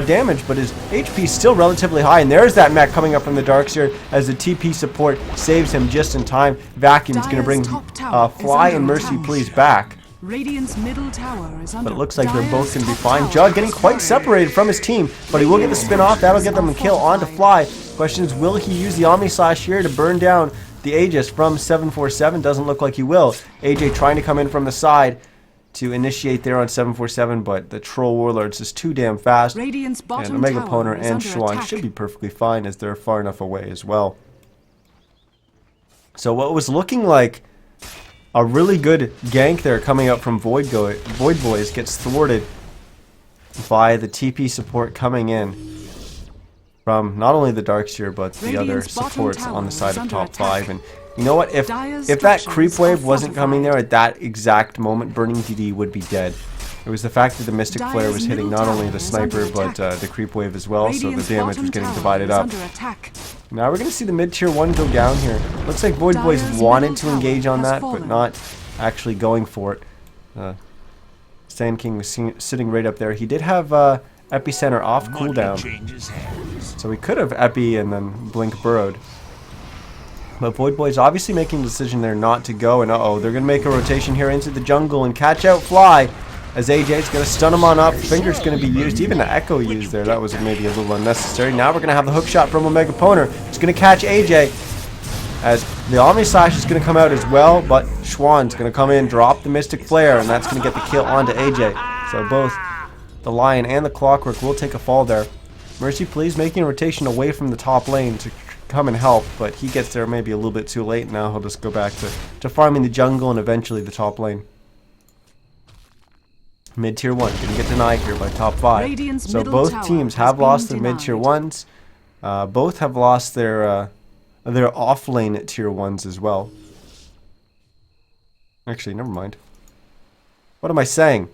[SPEAKER 1] damage, but his HP is still relatively high. And there's that mech coming up from the Darkseer as the TP support saves him just in time. Vacuum's going to bring Fly and Mercy Please back.
[SPEAKER 2] Radiant's middle tower is under
[SPEAKER 1] But it looks like they're both going to be
[SPEAKER 2] Dire's
[SPEAKER 1] fine.
[SPEAKER 2] top
[SPEAKER 1] Jug
[SPEAKER 2] tower
[SPEAKER 1] getting
[SPEAKER 2] is
[SPEAKER 1] quite
[SPEAKER 2] under
[SPEAKER 1] separated from his team, but he will get the spin off. That'll get them a kill onto Fly. Question is, will he use the Omni Slash here to burn down the Aegis from 747? Doesn't look like he will. AJ trying to come in from the side to initiate there on 747, but the Troll Warlords is too damn fast.
[SPEAKER 2] Radiant's
[SPEAKER 1] And
[SPEAKER 2] bottom
[SPEAKER 1] Omega
[SPEAKER 2] tower
[SPEAKER 1] Poner
[SPEAKER 2] is
[SPEAKER 1] and
[SPEAKER 2] under
[SPEAKER 1] Schwan
[SPEAKER 2] attack.
[SPEAKER 1] should be perfectly fine, as they're far enough away as well. So what was looking like a really good gank there coming up from Void Boys gets thwarted by the TP support coming in from not only the Darkseer but the other
[SPEAKER 2] Radiant's bottom
[SPEAKER 1] supports
[SPEAKER 2] tower
[SPEAKER 1] on the side
[SPEAKER 2] is
[SPEAKER 1] of
[SPEAKER 2] under
[SPEAKER 1] top
[SPEAKER 2] attack.
[SPEAKER 1] 5. And you know what? If
[SPEAKER 2] Dire's
[SPEAKER 1] that
[SPEAKER 2] structures
[SPEAKER 1] creep wave
[SPEAKER 2] are
[SPEAKER 1] wasn't coming there
[SPEAKER 2] fortified.
[SPEAKER 1] at that exact moment, Burning DD would be dead. It was the fact that the Mystic Flare
[SPEAKER 2] Dire's
[SPEAKER 1] was hitting
[SPEAKER 2] middle
[SPEAKER 1] not only
[SPEAKER 2] tower
[SPEAKER 1] the
[SPEAKER 2] is under
[SPEAKER 1] sniper but
[SPEAKER 2] attack.
[SPEAKER 1] the creep wave as well, so the
[SPEAKER 2] Radiant's
[SPEAKER 1] damage was
[SPEAKER 2] bottom
[SPEAKER 1] getting
[SPEAKER 2] tower
[SPEAKER 1] divided
[SPEAKER 2] is
[SPEAKER 1] up.
[SPEAKER 2] under attack.
[SPEAKER 1] Now we're going to see the mid-tier 1 go down here. Looks like Void Boys
[SPEAKER 2] Dire's
[SPEAKER 1] wanted
[SPEAKER 2] middle
[SPEAKER 1] to engage
[SPEAKER 2] tower
[SPEAKER 1] on
[SPEAKER 2] has
[SPEAKER 1] that, but
[SPEAKER 2] fallen.
[SPEAKER 1] not actually going for it. Sand King was sitting right up there. He did have Epicenter off cooldown,
[SPEAKER 3] Changes hands.
[SPEAKER 1] so he could have Epi and then Blink burrowed. But Void Boys obviously making the decision there not to go, and uh-oh, they're going to make a rotation here into the jungle and catch out Fly, as AJ's going to stun him on up. Finger's going to be used, even the Echo used there. That was maybe a little unnecessary. Now we're going to have the hook shot from Omega Poner. It's going to catch AJ, as the Omni Slash is going to come out as well, but Schwan's going to come in, drop the Mystic Flare, and that's going to get the kill onto AJ. So both the Lion and the Clockwork will take a fall there. Mercy Please making a rotation away from the top lane to come and help, but he gets there maybe a little bit too late. Now he'll just go back to farming the jungle and eventually the top lane. Mid-tier 1 didn't get denied here by top 5.
[SPEAKER 2] Radiant's
[SPEAKER 1] So
[SPEAKER 2] middle
[SPEAKER 1] both
[SPEAKER 2] tower
[SPEAKER 1] teams
[SPEAKER 2] has
[SPEAKER 1] have
[SPEAKER 2] been
[SPEAKER 1] lost their
[SPEAKER 2] denied.
[SPEAKER 1] mid-tier 1s. Both have lost their off-lane tier 1s as well. Actually, never mind. What am I saying?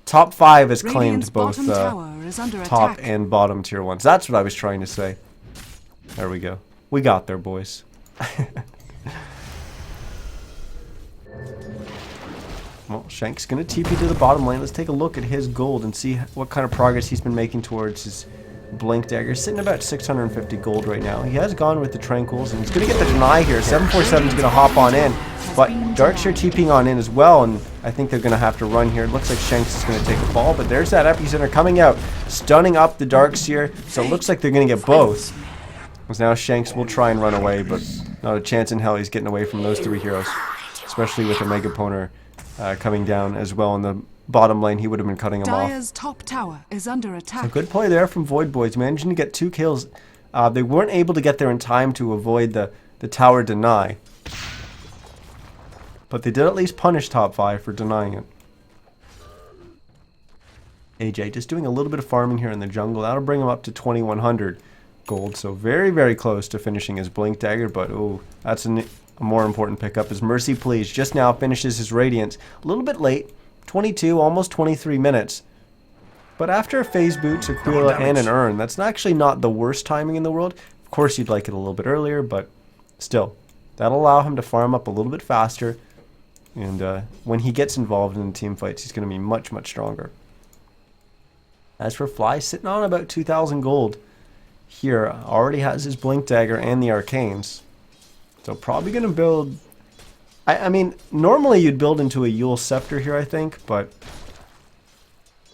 [SPEAKER 1] Top 5 has claimed
[SPEAKER 2] Radiant's
[SPEAKER 1] both
[SPEAKER 2] bottom tower is under
[SPEAKER 1] top
[SPEAKER 2] attack.
[SPEAKER 1] and bottom tier 1s. That's what I was trying to say. There we go. We got there, boys. Well, Shank's going to TP to the bottom lane. Let's take a look at his gold and see what kind of progress he's been making towards his Blink Dagger. Sitting about 650 gold right now. He has gone with the Tranquils, and he's going to get the deny here. 747 is going to hop on in, but Darkseer TPing on in as well, and I think they're going to have to run here. It looks like Shanks is going to take a fall, but there's that Epicenter coming out, stunning up the Darkseer, so it looks like they're going to get both. Because now Shanks will try and run away, but not a chance in hell he's getting away from those 3 heroes, especially with Omega Poner coming down as well in the bottom lane. He would have been cutting him off.
[SPEAKER 2] Dire's top tower is under attack.
[SPEAKER 1] A good play there from Void Boys, managing to get 2 kills. They weren't able to get there in time to avoid the tower deny, but they did at least punish top 5 for denying it. AJ just doing a little bit of farming here in the jungle. That'll bring him up to 2100 gold, so very, very close to finishing his Blink Dagger, but oh, that's an a more important pickup is Mercy Please. Just now finishes his Radiance. A little bit late, 22, almost 23 minutes. But after a Phase Boots, Aquila, and an Urn, that's actually not the worst timing in the world. Of course, you'd like it a little bit earlier, but still, that'll allow him to farm up a little bit faster. And when he gets involved in the team fights, he's going to be much, much stronger. As for Fly, sitting on about 2,000 gold here, already has his Blink Dagger and the Arcanes. So probably going to build... I mean, normally you'd build into a Yule Scepter here, I think, but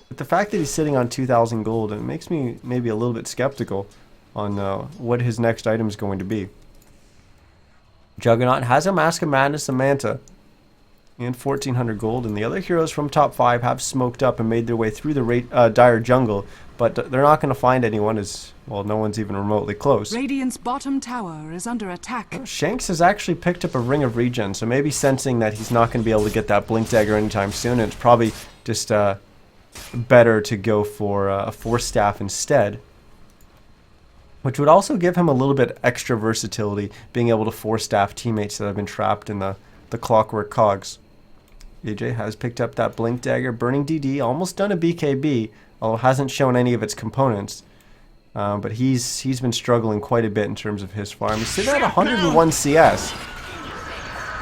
[SPEAKER 1] with the fact that he's sitting on 2,000 gold, it makes me maybe a little bit skeptical on what his next item is going to be. Juggernaut has a Mask of Madness, a Manta, and 1,400 gold, and the other heroes from top 5 have smoked up and made their way through the dire jungle, but they're not going to find anyone, as well, no one's even remotely close.
[SPEAKER 2] Radiant's bottom tower is under attack.
[SPEAKER 1] Shanks has actually picked up a Ring of Regen, so maybe sensing that he's not going to be able to get that Blink Dagger anytime soon, and it's probably just better to go for a Force Staff instead, which would also give him a little bit extra versatility, being able to Force Staff teammates that have been trapped in the Clockwork Cogs. AJ has picked up that Blink Dagger, Burning DD, almost done a BKB, although hasn't shown any of its components. But he's been struggling quite a bit in terms of his farm. He's sitting at 101 CS.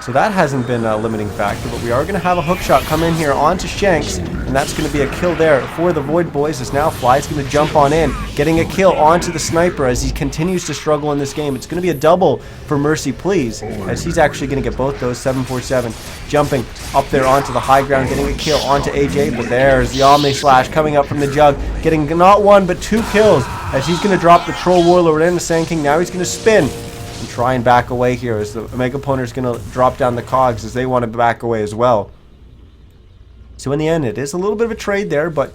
[SPEAKER 1] So that hasn't been a limiting factor, but we are going to have a hookshot come in here onto Shanks, and that's going to be a kill there for the Void Boys, as now Fly's going to jump on in, getting a kill onto the Sniper as he continues to struggle in this game. It's going to be a double for Mercy Please, as he's actually going to get both those. 747 jumping up there onto the high ground, getting a kill onto AJ, but there's the Omni Slash coming up from the Jug, getting not one but 2 kills, as he's going to drop the Troll Warlord and the Sand King. Now he's going to spin and try and back away here, as the Mega Opponent is going to drop down the Cogs as they want to back away as well. So in the end, it is a little bit of a trade there, but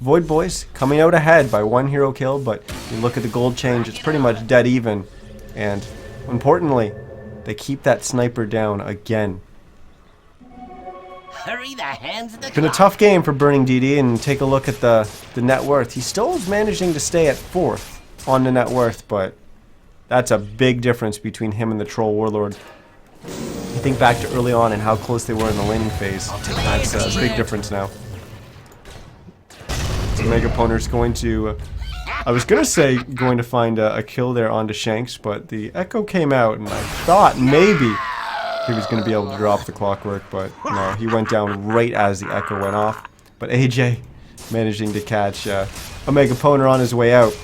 [SPEAKER 1] Void Boys coming out ahead by 1 hero kill, but you look at the gold change, it's pretty much dead even, and importantly, they keep that Sniper down again.
[SPEAKER 4] Hurry the hands of the
[SPEAKER 1] It's been a tough game for Burning DD, and take a look at the net worth. He still is managing to stay at 4th on the net worth, but that's a big difference between him and the Troll Warlord. You think back to early on and how close they were in the laning phase. That's a big difference now. So Mega Opponent's going to... I was going to say going to find a kill there onto Shanks, but the Echo came out, and I thought maybe he was going to be able to drop the Clockwork, but no, he went down right as the Echo went off. But AJ managing to catch a Mega Opponent on his way out.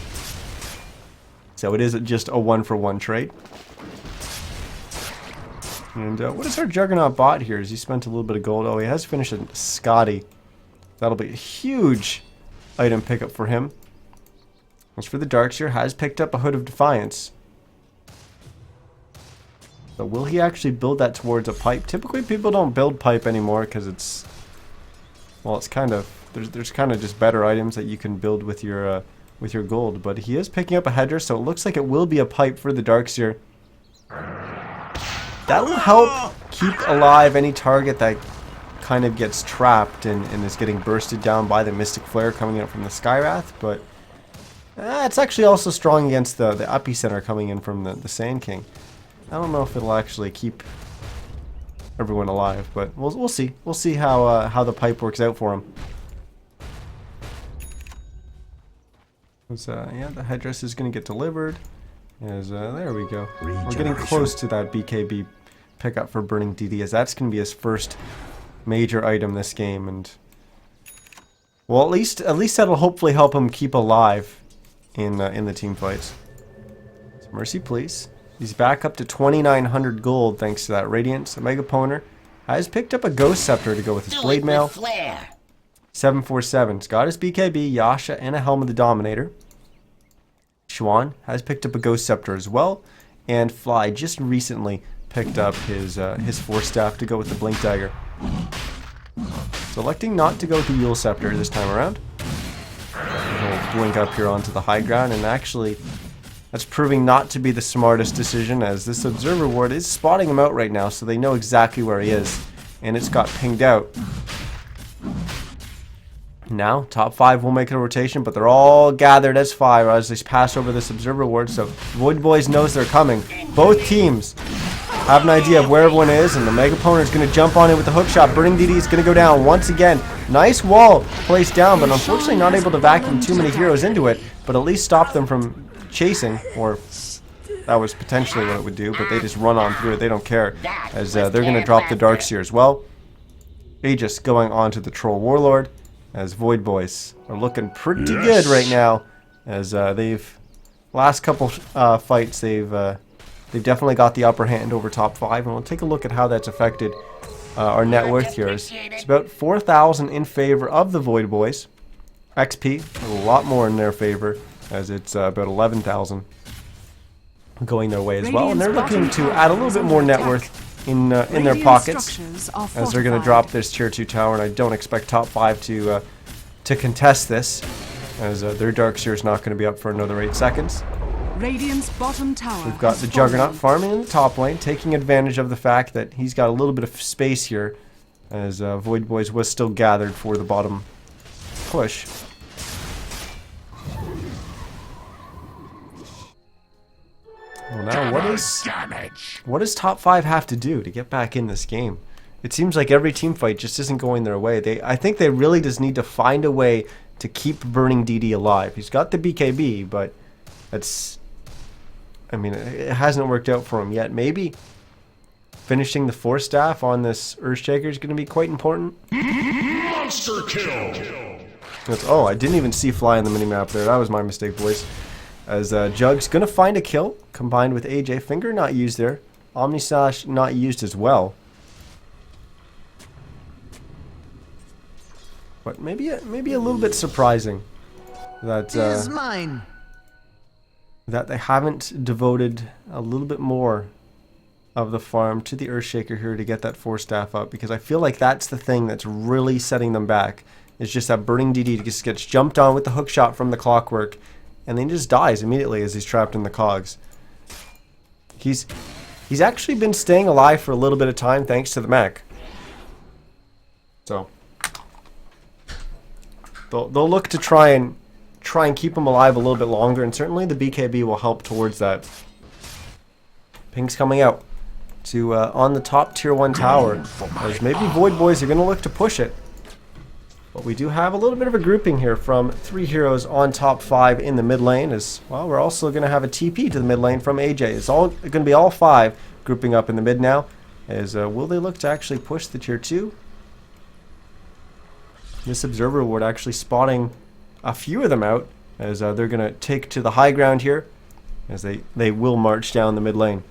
[SPEAKER 1] So it is just a 1-for-1 trade. And what is our Juggernaut bot here? Has he spent a little bit of gold? Oh, he has finished a Scotty. That'll be a huge item pickup for him. As for the Darkseer, has picked up a Hood of Defiance. But will he actually build that towards a pipe? Typically people don't build pipe anymore because it's... well, it's kind of... there's kind of just better items that you can build with your gold. But he is picking up a Hedger, so it looks like it will be a pipe for the Darkseer. That'll help keep alive any target that kind of gets trapped and is getting bursted down by the Mystic Flare coming out from the Skywrath, but it's actually also strong against the Epicenter coming in from the Sand King. I don't know if it'll actually keep everyone alive, but we'll see. We'll see how the pipe works out for him. Yeah, the headdress is going to get delivered. There we go. We're getting close to that BKB pickup for Burning DD, as that's going to be his first major item this game, and well, at least that'll hopefully help him keep alive in the team fights. So Mercy Please. He's back up to 2,900 gold thanks to that Radiance. The Mega Opponent has picked up a Ghost Scepter to go with his Blade Mail. 747's got his BKB, Yasha, and a Helm of the Dominator. Xuan has picked up a Ghost Scepter as well, and Fly just recently picked up his Force Staff to go with the Blink Dagger. So electing not to go with the Yule Scepter this time around. He'll blink up here onto the high ground, and actually that's proving not to be the smartest decision, as this Observer Ward is spotting him out right now, so they know exactly where he is, and it's got pinged out. Now, top 5 will make a rotation, but they're all gathered as 5 as they pass over this Observer Ward, so Void Boys knows they're coming. Both teams have an idea of where everyone is, and the Mega Opponent is going to jump on it with the hook shot. Burning DD is going to go down once again. Nice wall placed down, but unfortunately not able to vacuum too many heroes into it, but at least stop them from chasing, or that was potentially what it would do, but they just run on through it. They don't care, as they're going to drop the Darkseer as well. Aegis going on to the Troll Warlord, as Void Boys are looking pretty good right now, as they've last couple fights they've definitely got the upper hand over top 5, and we'll take a look at how that's affected our net worth here. It's about 4,000 in favor of the Void Boys. XP a lot more in their favor, as it's about 11,000 going their way as well, and they're looking to add a little bit more net worth in their pockets, as they're going to drop this tier 2 tower, and I don't expect top 5 to contest this, as their Darkseer is not going to be up for another 8 seconds.
[SPEAKER 2] Radiant's bottom tower.
[SPEAKER 1] We've got the Juggernaut farming in the top lane, taking advantage of the fact that he's got a little bit of space here, as Void Boys was still gathered for the bottom push. Well, now what does top 5 have to do to get back in this game? It seems like every team fight just isn't going their way. I think they really just need to find a way to keep Burning DD alive. He's got the BKB, but it hasn't worked out for him yet. Maybe finishing the Force Staff on this Earthshaker is going to be quite important.
[SPEAKER 4] Monster kill!
[SPEAKER 1] Oh, I didn't even see Fly on the minimap there. That was my mistake, boys. As Jug's going to find a kill, combined with AJ. Finger not used there. Omnislash not used as well. But maybe a little bit surprising that that they haven't devoted a little bit more of the farm to the Earthshaker here to get that Force Staff up, because I feel like that's the thing that's really setting them back. It's just that Burning DD just gets jumped on with the hook shot from the Clockwork, and then just dies immediately as he's trapped in the cogs. He's actually been staying alive for a little bit of time thanks to the mech. So they'll look to try and keep him alive a little bit longer, and certainly the BKB will help towards that. Ping's coming out to on the top tier 1 tower, as maybe Void Boys are going to look to push it. But we do have a little bit of a grouping here from 3 heroes on top 5 in the mid lane, as well. We're also going to have a TP to the mid lane from AJ. It's all going to be all 5 grouping up in the mid now, as will they look to actually push the tier 2? This Observer Ward actually spotting a few of them out, as they're going to take to the high ground here, as they will march down the mid lane.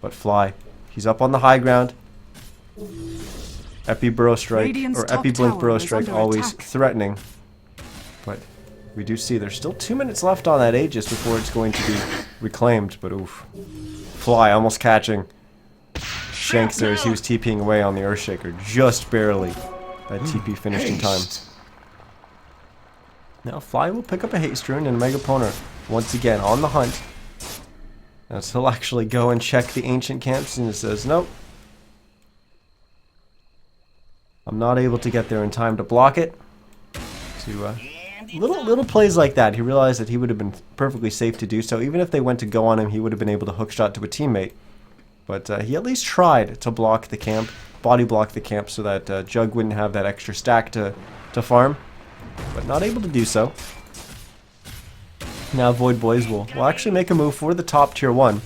[SPEAKER 1] But Fly, he's up on the high ground. Epi Burrow Strike, or Epi Blink Burrow Strike, always threatening. But we do see there's still 2 minutes left on that Aegis before it's going to be reclaimed. But oof. Fly almost catching Shanks there as he was TPing away on the Earthshaker. Just barely. That TP finished in time. Now Fly will pick up a Haste Rune, and Megapona once again on the hunt. Now he'll actually go and check the ancient camps, and it says, nope. I'm not able to get there in time to block it. To little plays like that, he realized that he would have been perfectly safe to do so. Even if they went to go on him, he would have been able to hookshot to a teammate. But he at least tried to block the camp, body block the camp, so that Jug wouldn't have that extra stack to farm. But not able to do so. Now Void Boys will actually make a move for the top tier 1.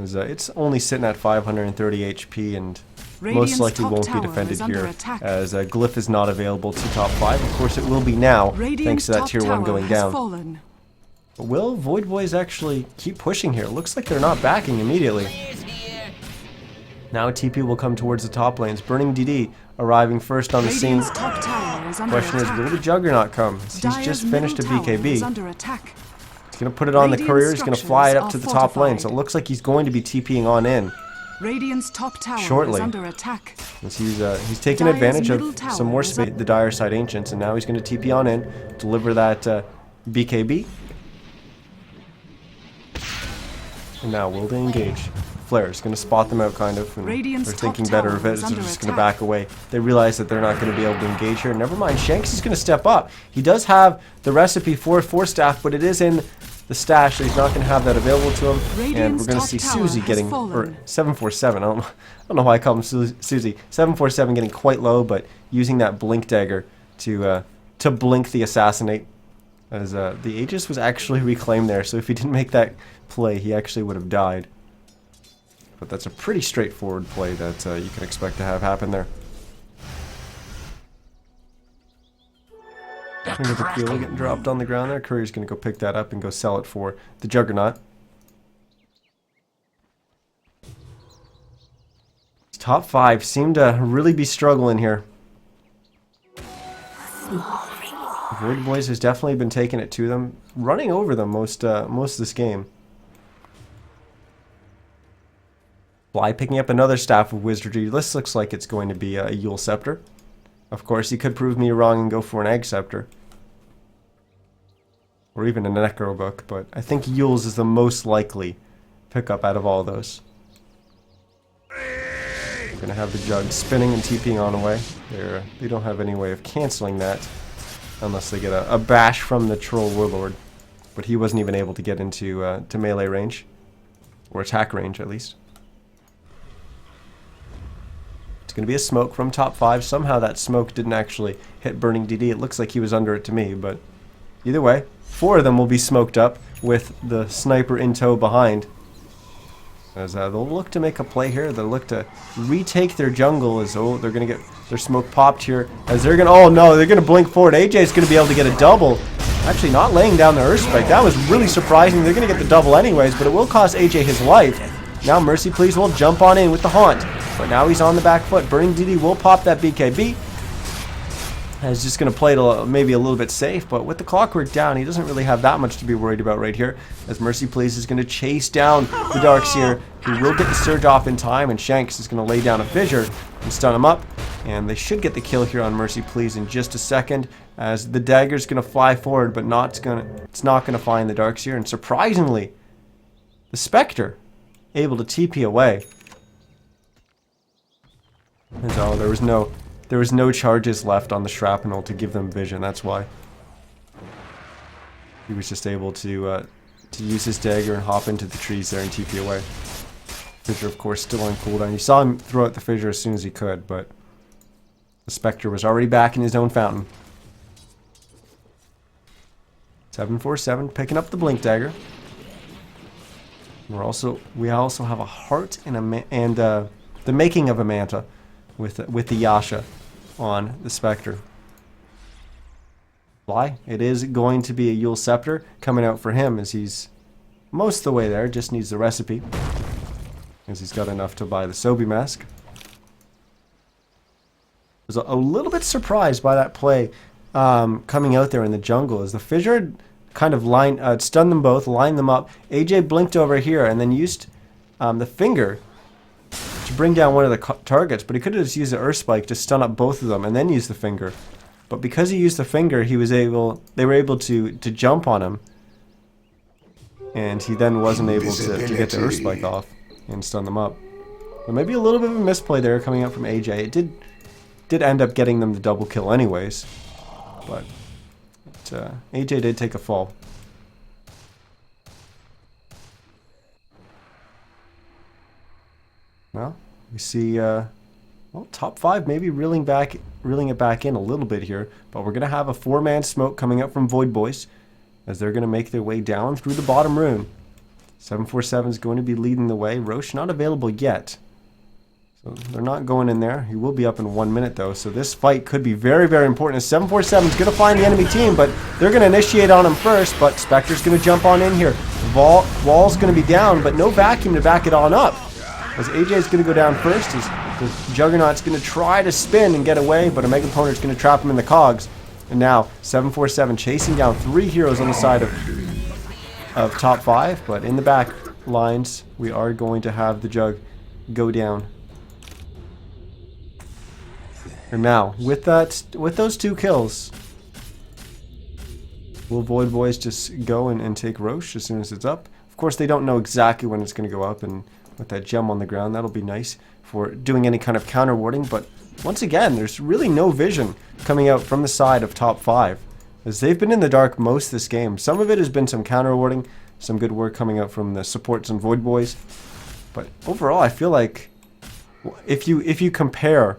[SPEAKER 1] As, it's only sitting at 530 HP, and most likely won't be defended here, as Glyph is not available to top 5. Of course it will be now, thanks to that tier 1 going down. But will Void Boys actually keep pushing here? It looks like they're not backing immediately. Now TP will come towards the top lanes. Burning DD arriving first on the scene. Question is, will the Juggernaut come? He's just finished a BKB. He's going to put it on the courier. He's going to fly it up to the top lane. So it looks like he's going to be TPing on in shortly. As he's taking advantage of some more space, the Dire Side Ancients, and now he's going to TP on in, deliver that BKB. And now will they engage? Flare's going to spot them out, kind of, and they're thinking better of it, so they're just going to back away. They realize that they're not going to be able to engage here. Never mind, Shanks is going to step up. He does have the recipe for Force Staff, but it is in the stash, so he's not going to have that available to him. And we're
[SPEAKER 2] Radiant's
[SPEAKER 1] going to
[SPEAKER 2] top
[SPEAKER 1] see
[SPEAKER 2] tower
[SPEAKER 1] Susie
[SPEAKER 2] has
[SPEAKER 1] getting,
[SPEAKER 2] fallen.
[SPEAKER 1] or 747, I don't know why I call him Susie. 747 getting quite low, but using that blink dagger to blink the assassinate. As the Aegis was actually reclaimed there, so if he didn't make that play, he actually would have died. But that's a pretty straightforward play that you can expect to have happen there. Look at the Kilo getting dropped on the ground there. Courier's going to go pick that up and go sell it for the Juggernaut. Top 5 seem to really be struggling here. Void Boys has definitely been taking it to them, running over them most of this game. Fly picking up another Staff of Wizardry. This looks like it's going to be a Yule Scepter. Of course, he could prove me wrong and go for an Egg Scepter. Or even a Necro Book, but I think Yule's is the most likely pickup out of all those. We're going to have the Jug spinning and TPing on away. They don't have any way of canceling that unless they get a bash from the Troll Warlord. But he wasn't even able to get into to melee range. Or attack range, at least. It's going to be a smoke from top 5. Somehow that smoke didn't actually hit Burning DD. It looks like he was under it to me, but either way, 4 of them will be smoked up with the sniper in tow behind. As they'll look to make a play here. They'll look to retake their jungle as they're going to get their smoke popped here. As they're going to, oh no, they're going to blink forward. AJ is going to be able to get a double. Actually not laying down the Earth Spike. That was really surprising. They're going to get the double anyways, but it will cost AJ his life. Now Mercy Please will jump on in with the Haunt. But now he's on the back foot. Burning DD will pop that BKB. He's just going to play it maybe a little bit safe, but with the Clockwork down, he doesn't really have that much to be worried about right here. As Mercy Please is going to chase down the Darkseer, who will get the Surge off in time, and Shanks is going to lay down a Fissure and stun him up. And they should get the kill here on Mercy Please in just a second, as the Dagger's going to fly forward, but it's not going to find the Darkseer. And surprisingly, the Spectre able to TP away. And so there was no charges left on the Shrapnel to give them vision. That's why he was just able to use his dagger and hop into the trees there and TP away. Fissure, of course, still on cooldown. You saw him throw out the Fissure as soon as he could, but the Spectre was already back in his own fountain. 747 picking up the Blink Dagger. We also have a Heart and the making of a Manta with the Yasha on the Spectre. Fly. It is going to be a Yule Scepter coming out for him, as he's most of the way there. Just needs the recipe, as he's got enough to buy the Sobi Mask. I was a little bit surprised by that play coming out there in the jungle, as the Fissure kind of stunned them both, lined them up. AJ blinked over here and then used the finger to bring down one of the targets, but he could have just used the Earth Spike to stun up both of them and then use the finger. But because he used the finger, they were able to jump on him, and he then wasn't able to get the Earth Spike off and stun them up. But maybe a little bit of a misplay there coming out from AJ. It did end up getting them the double kill anyways, but AJ did take a fall. Well, we see top 5 maybe reeling it back in a little bit here, but we're going to have a 4-man smoke coming up from Void Boys, as they're going to make their way down through the bottom rune. 747 is going to be leading the way. Roche not available yet, so they're not going in there. He will be up in 1 minute though, so this fight could be very, very important, as 747 is going to find the enemy team, but they're going to initiate on him first. But Spectre's going to jump on in here. Wall's going to be down, but no vacuum to back it on up, as AJ is going to go down first. The Juggernaut's going to try to spin and get away, but a Mega Opponent's going to trap him in the cogs. And now 747 chasing down 3 heroes on the side of top 5, but in the back lines we are going to have the Jug go down. And now with those 2 kills, will Void Boys just go and take Roche as soon as it's up? Of course, they don't know exactly when it's going to go up, and with that gem on the ground, that'll be nice for doing any kind of counter warding. But once again, there's really no vision coming out from the side of top 5. as they've been in the dark most this game. Some of it has been some counter warding, some good work coming out from the supports and Void Boys. But overall, I feel like if you compare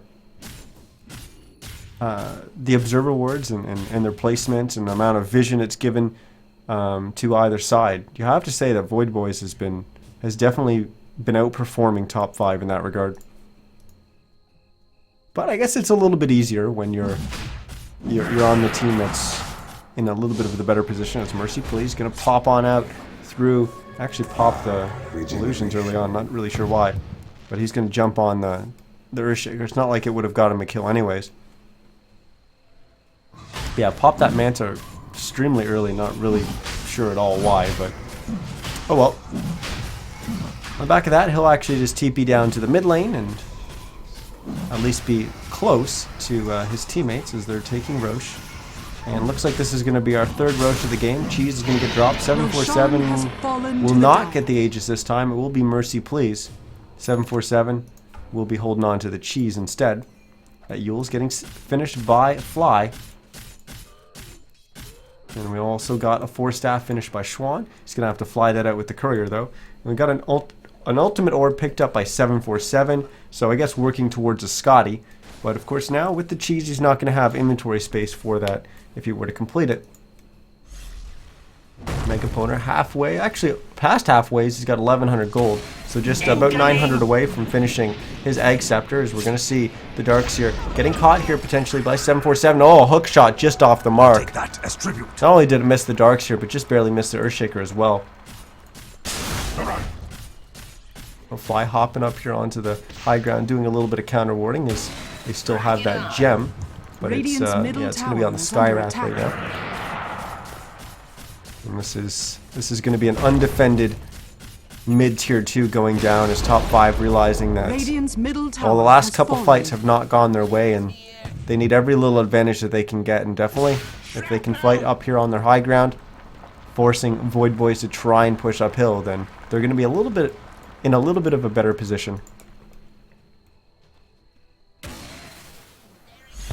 [SPEAKER 1] the observer wards and their placements and the amount of vision it's given to either side, you have to say that Void Boys has definitely been outperforming top 5 in that regard. But I guess it's a little bit easier when you're on the team that's in a little bit of the better position. As Mercy Please gonna pop on out through, actually pop the illusions early on, not really sure why, but he's gonna jump on the Earthshaker. It's not like it would have got him a kill anyways. But yeah, pop that Manta extremely early, not really sure at all why, but oh well. On the back of that, he'll actually just TP down to the mid lane and at least be close to his teammates as they're taking Roche. And looks like this is going to be our third Roche of the game. Cheese is going to get dropped. 747 will not get the Aegis this time. It will be Mercy Please. 747 will be holding on to the Cheese instead. That Yule's getting finished by Fly. And we also got a 4-staff finished by Schwan. He's going to have to fly that out with the Courier though. And we got an ultimate orb picked up by 747. So I guess working towards a Scotty. But of course now with the Cheese he's not going to have inventory space for that if he were to complete it. Megaponer halfway, actually past halfway, he's got 1100 gold. So just about 900 away from finishing his Egg Scepter, as we're going to see the Darkseer getting caught here potentially by 747. Oh, hook shot just off the mark.
[SPEAKER 3] Take that as tribute.
[SPEAKER 1] Not only did it miss the Darkseer, but just barely missed the Earthshaker as well. Fly hopping up here onto the high ground, doing a little bit of counter warding as they still have that gem. But it's going to be on the Skywrath right now. And this is going to be an undefended mid tier 2 going down as top 5 realizing that the last couple fights have not gone their way and they need every little advantage that they can get. And definitely if they can fight up here on their high ground, forcing Void Boys to try and push uphill, then they're going to be in a little bit of a better position.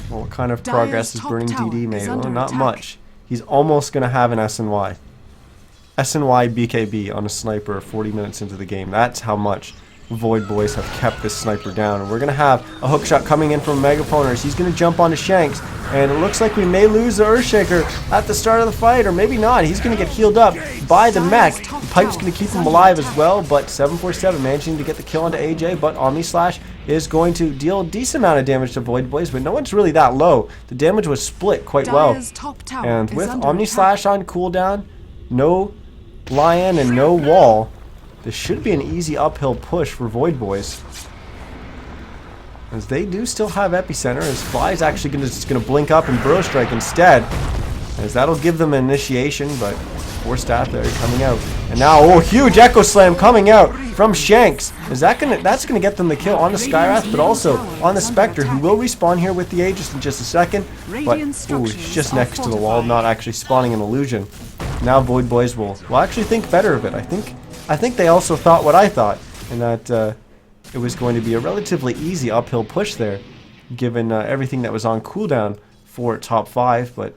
[SPEAKER 1] Well, what kind of progress has Burning DD made? Well, not much. He's almost going to have an SNY. SNY BKB on a sniper 40 minutes into the game. That's how much Void Boys have kept this sniper down. And we're going to have a hookshot coming in from Megaponers. He's going to jump onto Shanks. And it looks like we may lose the Earthshaker at the start of the fight, or maybe not. He's going to get healed up by the mech. The Pipe's going to keep him alive as well, but 747 managing to get the kill onto AJ, but Omni Slash is going to deal a decent amount of damage to Void Boys, but no one's really that low. The damage was split quite well. And with Omni Slash on cooldown, no Lion and no wall, this should be an easy uphill push for Void Boys. As they do still have Epicenter, as Fly's actually just going to blink up and Burrow Strike instead. As that'll give them an initiation, but 4-staff there coming out. And now, oh, huge Echo Slam coming out from Shanks. That's gonna get them the kill on the Skywrath, but also on the Spectre, who will respawn here with the Aegis in just a second. But, ooh, he's just next to the wall, not actually spawning an illusion. Now Void Boys will actually think better of it. I think they also thought what I thought, and that it was going to be a relatively easy uphill push there, given everything that was on cooldown for top 5, but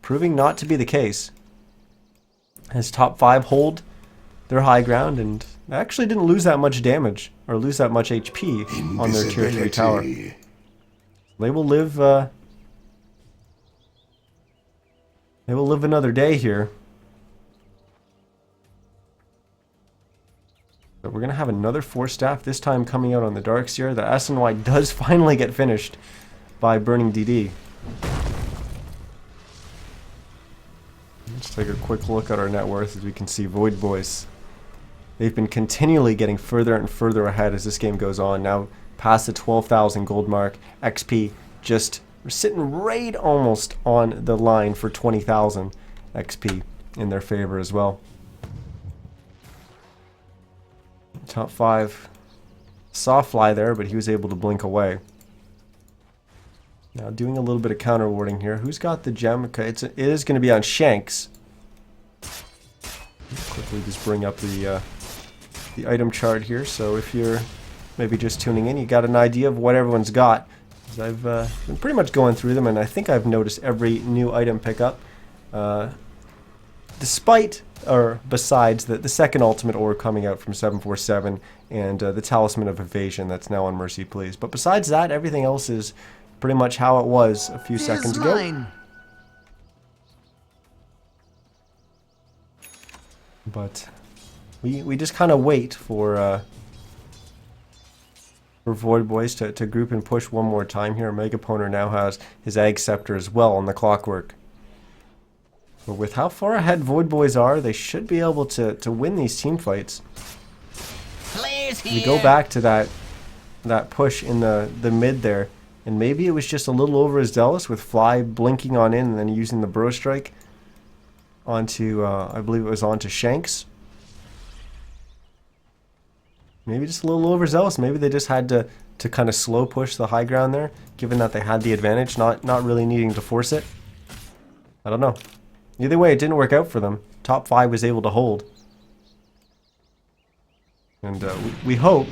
[SPEAKER 1] proving not to be the case. As top 5 hold their high ground and actually didn't lose that much damage or lose that much HP on their tier 3 tower. They will live another day here. But we're going to have another 4-staff, this time coming out on the Darkseer. The SNY does finally get finished by Burning DD. Let's take a quick look at our net worth as we can see Void Boys. They've been continually getting further and further ahead as this game goes on. Now past the 12,000 gold mark. XP just sitting right almost on the line for 20,000 XP in their favor as well. Top 5 saw Fly there, but he was able to blink away. Now doing a little bit of counter warding here. Who's got the gem? Okay, it is going to be on Shanks. Quickly just bring up the item chart here. So if you're maybe just tuning in, you got an idea of what everyone's got. I've been pretty much going through them, and I think I've noticed every new item pickup. Despite, or besides, the second ultimate orb coming out from 747 and the Talisman of Evasion that's now on Mercy Please. But besides that, everything else is pretty much how it was a few seconds ago. But we just kind of wait for Void Boys to group and push one more time here. Megaponer now has his Egg Scepter as well on the clockwork. But with how far ahead Void Boys are, they should be able to win these team fights. You go back to that push in the mid there, and maybe it was just a little overzealous with Fly blinking on in and then using the Burrow Strike onto, I believe it was onto Shanks. Maybe just a little overzealous. Maybe they just had to kind of slow push the high ground there, given that they had the advantage, not really needing to force it. I don't know. Either way, it didn't work out for them. Top 5 was able to hold. And we hope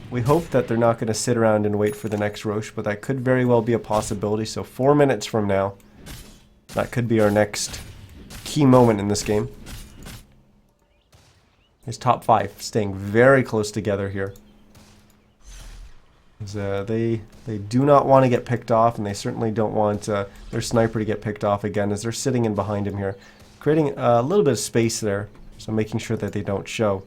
[SPEAKER 1] that they're not going to sit around and wait for the next Roche, but that could very well be a possibility. So 4 minutes from now, that could be our next key moment in this game. His top 5 staying very close together here. They do not want to get picked off, and they certainly don't want their sniper to get picked off again as they're sitting in behind him here, creating a little bit of space there, so making sure that they don't show.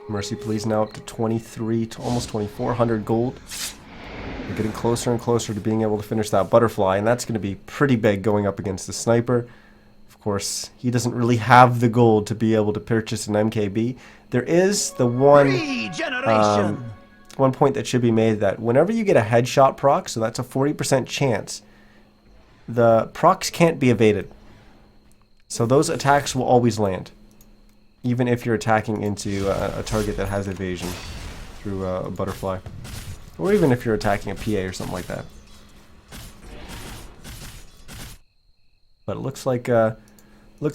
[SPEAKER 1] Mercy Please now up to 23 to almost 2,400 gold. They're getting closer and closer to being able to finish that butterfly, and that's going to be pretty big going up against the sniper. Of course, he doesn't really have the gold to be able to purchase an MKB. There is the one point that should be made, that whenever you get a headshot proc, so that's a 40% chance, the procs can't be evaded. So those attacks will always land, even if you're attacking into a target that has evasion through a butterfly. Or even if you're attacking a PA or something like that. But it looks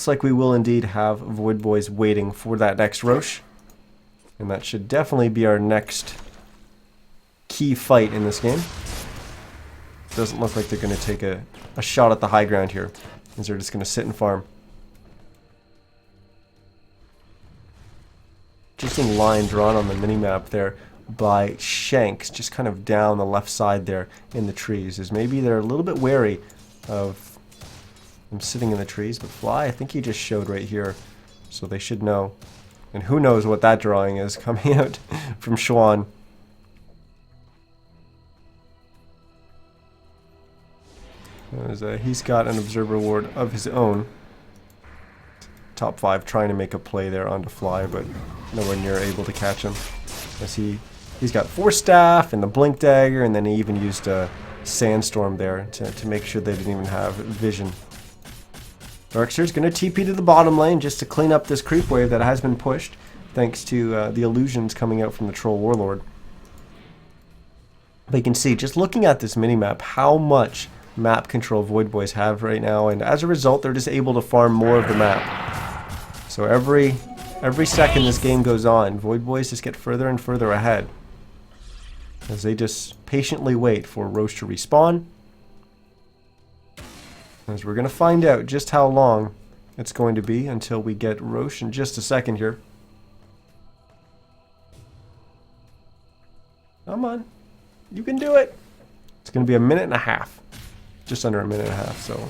[SPEAKER 1] like we will indeed have Void Boys waiting for that next Roche. And that should definitely be our next key fight in this game. Doesn't look like they're going to take a shot at the high ground here, as they're just going to sit and farm. Interesting line drawn on the minimap there by Shanks, just kind of down the left side there in the trees, as maybe they're a little bit wary of them sitting in the trees. But Fly, I think he just showed right here, so they should know. And who knows what that drawing is coming out from Schwan. He's got an observer ward of his own. Top 5 trying to make a play there onto Fly, but nowhere near able to catch him. As he's got Force Staff and the Blink Dagger, and then he even used a Sandstorm there to make sure they didn't even have vision. Darkster's going to TP to the bottom lane just to clean up this creep wave that has been pushed, thanks to the illusions coming out from the Troll Warlord. But you can see, just looking at this minimap, how much map control Void Boys have right now, and as a result, they're just able to farm more of the map. So every second this game goes on, Void Boys just get further and further ahead, as they just patiently wait for Roche to respawn. As we're going to find out just how long it's going to be until we get Roche in just a second here. Come on. You can do it. It's going to be 1.5 minutes. Just under 1.5 minutes, so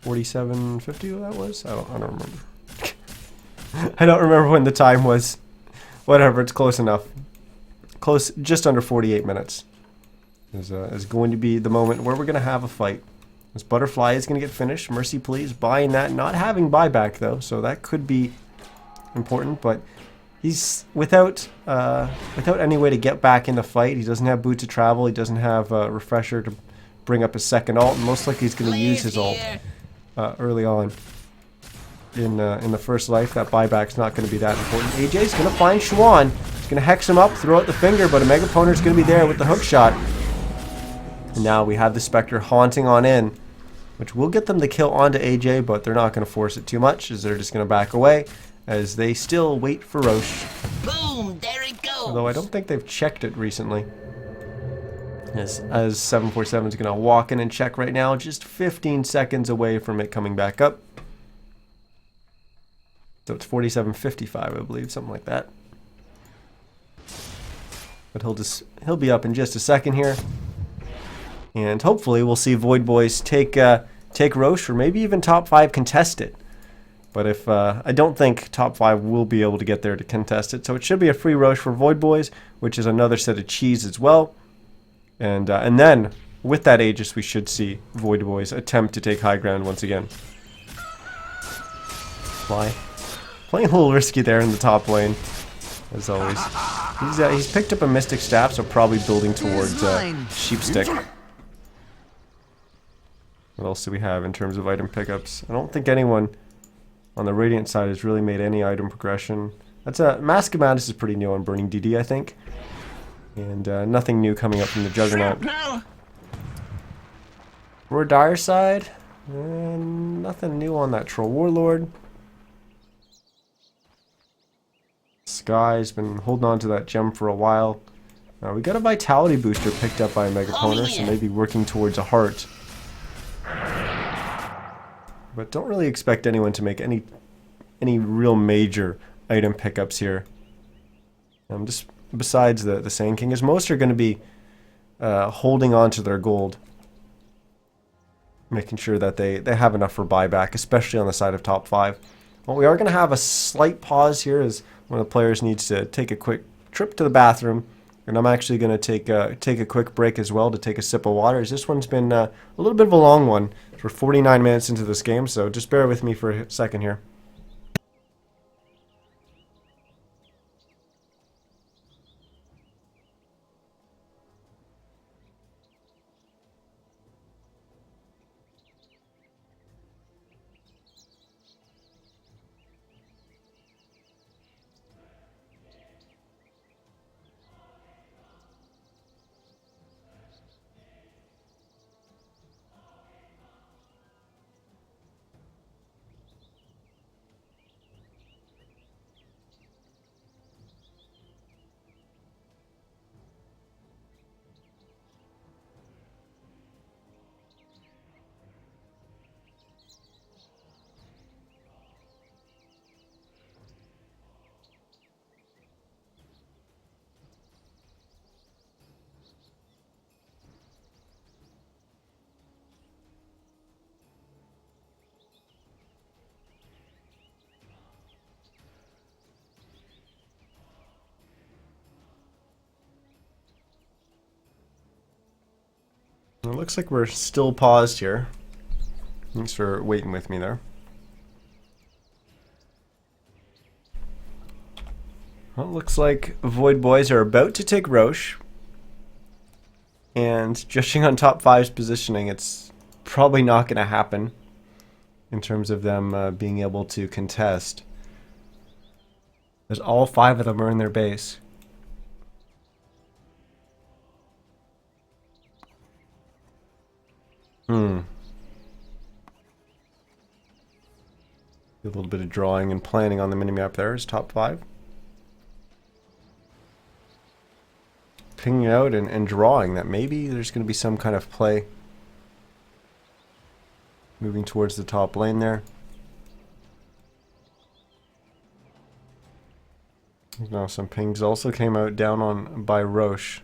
[SPEAKER 1] 47.50 that was? I don't remember. I don't remember when the time was. Whatever, it's close enough. Close, just under 48 minutes. Is going to be the moment where we're going to have a fight. This Butterfly is going to get finished. Mercy Please buying that. Not having buyback though, so that could be important. But he's without any way to get back in the fight. He doesn't have Boots of Travel. He doesn't have a Refresher to bring up his second ult. And most likely he's going to use his ult early on in the first life. That buyback's not going to be that important. AJ's going to find Schwan. He's going to hex him up, throw out the finger, but a Megaponer's going to be there with the hook shot. And now we have the Spectre haunting on in, which will get them the kill onto AJ, but they're not going to force it too much, as they're just going to back away as they still wait for Roche.
[SPEAKER 5] Boom! There it goes.
[SPEAKER 1] Although I don't think they've checked it recently. As 747 is going to walk in and check right now, just 15 seconds away from it coming back up. So it's 47.55, I believe, something like that. But he'll be up in just a second here. And hopefully we'll see Void Boys take Roche, or maybe even top 5 contest it. But if I don't think top 5 will be able to get there to contest it, so it should be a free Roche for Void Boys, which is another set of cheese as well. And then with that Aegis, we should see Void Boys attempt to take high ground once again. Fly, playing a little risky there in the top lane, as always. He's picked up a Mystic Staff, so probably building towards Sheepstick. What else do we have in terms of item pickups? I don't think anyone on the Radiant side has really made any item progression. That's Mask of Madness is pretty new on Burning DD, I think. And nothing new coming up from the Juggernaut. Roar Dire side, nothing new on that Troll Warlord. Sky's been holding on to that gem for a while. We got a Vitality booster picked up by a Megatoner, so maybe working towards a heart. But don't really expect anyone to make any real major item pickups here. Just besides the Sand King, as most are going to be holding on to their gold, making sure that they have enough for buyback, especially on the side of top 5. Well, we are going to have a slight pause here as one of the players needs to take a quick trip to the bathroom, and I'm actually going to take a quick break as well to take a sip of water, as this one's been a little bit of a long one. We're 49 minutes into this game, so just bear with me for a second here. It looks like we're still paused here. Thanks for waiting with me there. Well, it looks like Void Boys are about to take Roche. And judging on top 5's positioning, it's probably not going to happen in terms of them being able to contest, as all 5 of them are in their base. A little bit of drawing and planning on the minimap there is top 5. Pinging out and drawing that maybe there's going to be some kind of play moving towards the top lane there. Now some pings also came out down on by Roche.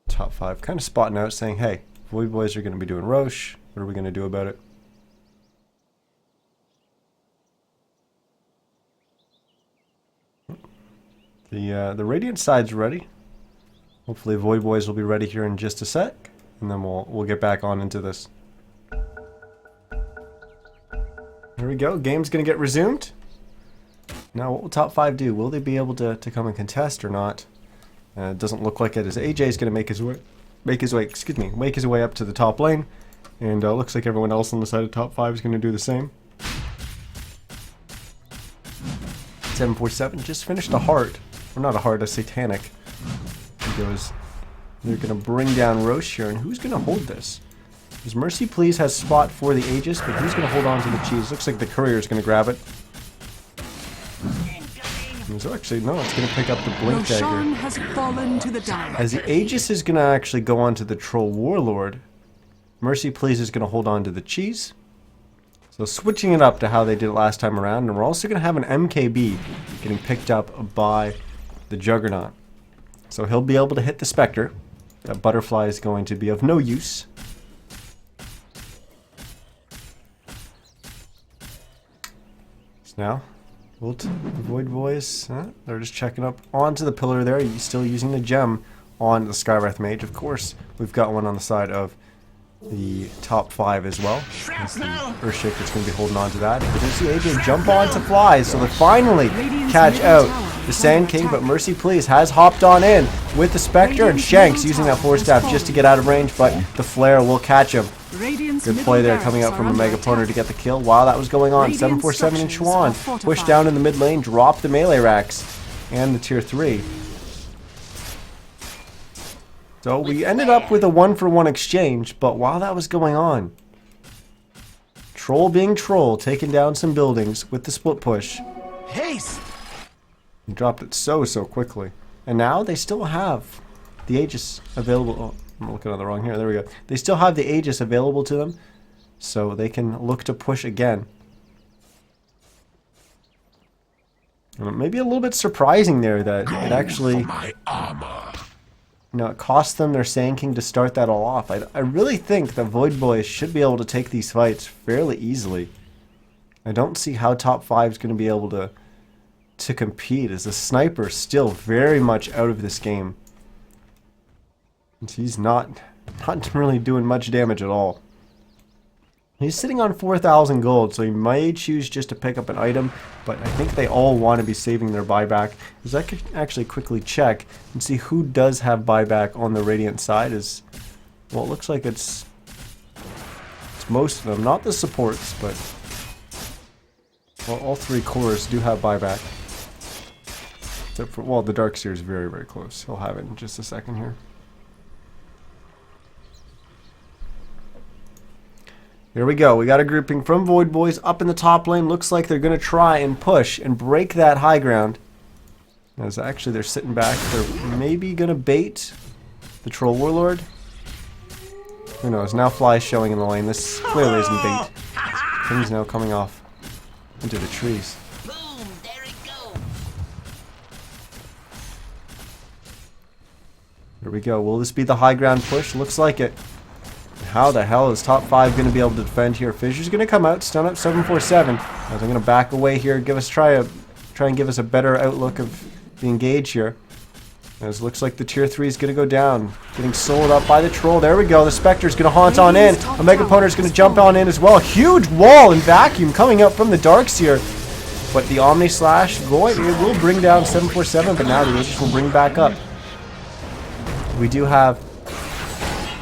[SPEAKER 1] Top 5 kind of spotting out, saying, hey, Void Boys are going to be doing Roche. What are we going to do about it? The Radiant side's ready. Hopefully Void Boys will be ready here in just a sec, and then we'll get back on into this. Here we go. Game's going to get resumed. Now, what will top 5 do? Will they be able to come and contest or not? It doesn't look like it, as AJ is going to make his way up to the top lane, and looks like everyone else on the side of top 5 is going to do the same. 747 just finished a heart, or not a heart, a satanic. He goes, they're going to bring down Roche here, and who's going to hold this? His Mercy Please has spot for the Aegis, but he's going to hold on to the cheese. Looks like the courier is going to grab it. Actually, no, it's going to pick up the Blink Dagger.
[SPEAKER 2] Roshan has fallen to the dire.
[SPEAKER 1] As the Aegis is going to actually go on to the Troll Warlord, Mercy Please is going to hold on to the cheese. So switching it up to how they did it last time around, and we're also going to have an MKB getting picked up by the Juggernaut. So he'll be able to hit the Spectre. That Butterfly is going to be of no use. So now, the Void Boys, they're just checking up onto the pillar there. He's still using the gem on the Skywrath Mage. Of course, we've got one on the side of the top 5 as well. As the Earthshaker's going to be holding on to that. But you see AJ jump on to flies, so they finally catch out the Sand King. But Mercy Please has hopped on in with the Spectre, and Shanks using that Force Staff just to get out of range, but the Flare will catch him. Good play there coming out from a Mega Poner to get the kill. While that was going on, 747 and Chuan pushed down in the mid lane, dropped the melee racks and the tier 3. So we ended up with a 1-for-1 exchange, but while that was going on, Troll being Troll, taking down some buildings with the split push.
[SPEAKER 3] Haste!
[SPEAKER 1] He dropped it so quickly. And now they still have the Aegis available. Oh, I'm looking at the wrong here. There we go. They still have the Aegis available to them, so they can look to push again. And maybe a little bit surprising there that it actually...
[SPEAKER 4] My armor.
[SPEAKER 1] You know, it cost them their Sand King to start that all off. I really think the Void Boys should be able to take these fights fairly easily. I don't see how top 5 is going to be able to compete, as the Sniper is still very much out of this game. And he's not really doing much damage at all. He's sitting on 4,000 gold, so he might choose just to pick up an item, but I think they all want to be saving their buyback. As I could actually quickly check and see who does have buyback on the Radiant side. Is, well, it looks like it's most of them, not the supports, but well, all 3 cores do have buyback. Except for, well, the Darkseer is very close. He'll have it in just a second here. Here we go. We got a grouping from Void Boys up in the top lane. Looks like they're going to try and push and break that high ground. As actually they're sitting back. They're maybe going to bait the Troll Warlord. Who knows? Now Fly is showing in the lane. This clearly isn't bait. Things now coming off into the trees.
[SPEAKER 5] Boom, there it goes.
[SPEAKER 1] Here we go. Will this be the high ground push? Looks like it. How the hell is top 5 going to be able to defend here? Fissure's going to come out, stun up 747. They're going to back away here, try and give us a better outlook of the engage here. As it looks like the tier 3 is going to go down, getting sold up by the Troll. There we go. The Spectre's going to haunt on in. A Mega Poner's going to jump on in as well. Huge wall and vacuum coming out from the Darkseer. But the Omni Slash it will bring down 747, but now the Aegis will bring back up. We do have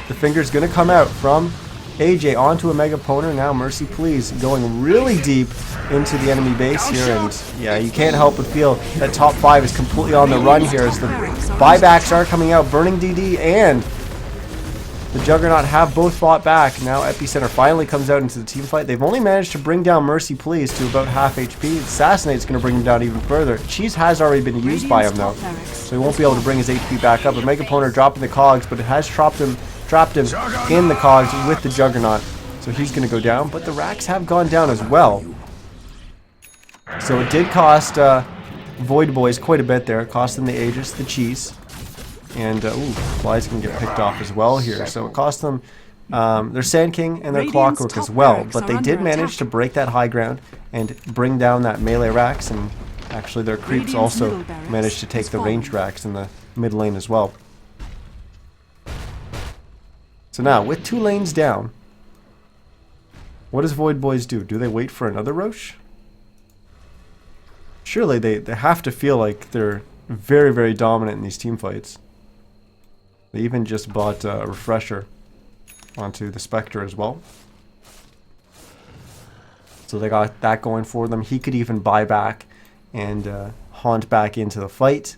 [SPEAKER 1] the finger's going to come out from AJ onto a Mega Poner. Now Mercy Please going really deep into the enemy base here, and yeah, you can't help but feel that top 5 is completely on the run here as the buybacks are coming out. Burning DD and the Juggernaut have both fought back. Now Epicenter finally comes out into the team fight. They've only managed to bring down Mercy Please to about half HP. Assassinate's going to bring him down even further. Cheese has already been used by him though, so he won't be able to bring his HP back up. A Mega Poner dropping the cogs, but it has trapped him in the cogs with the Juggernaut, so he's going to go down, but the racks have gone down as well. So it did cost Void Boys quite a bit there. It cost them the Aegis, the cheese, and Fly's going to get picked off as well here. So it cost them their Sand King and their Clockwork as well, but they did manage to break that high ground and bring down that melee racks, and actually their creeps also managed to take the range racks in the mid lane as well. So now, with 2 lanes down, what does Void Boys do? Do they wait for another Roche? Surely they have to feel like they're very dominant in these team fights. They even just bought a refresher onto the Spectre as well. So they got that going for them. He could even buy back and haunt back into the fight.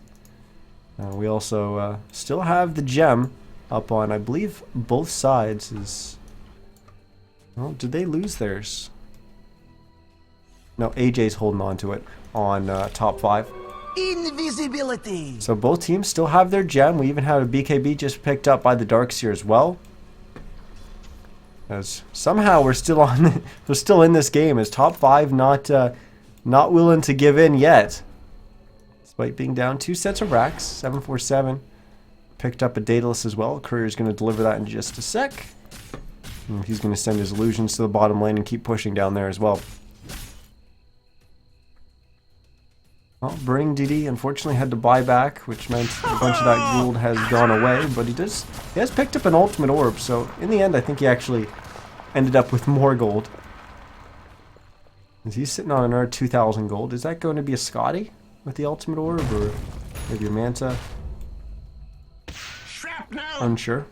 [SPEAKER 1] We also still have the gem up on, I believe, both sides. Is Oh, did they lose theirs? No, AJ's holding on to it on top 5.
[SPEAKER 2] Invisibility.
[SPEAKER 1] So both teams still have their gem. We even have a BKB just picked up by the Darkseer as well. As somehow we're still on, we're still in this game. As top 5 not willing to give in yet, despite being down 2 sets of racks. 747 picked up a Daedalus as well. Courier's going to deliver that in just a sec. And he's going to send his illusions to the bottom lane and keep pushing down there as well. Well, Burning DD unfortunately had to buy back, which meant a bunch of that gold has gone away, but he has picked up an ultimate orb, so in the end I think he actually ended up with more gold. Is he sitting on another 2,000 gold? Is that going to be a Scotty with the ultimate orb, or maybe a Manta? Unsure.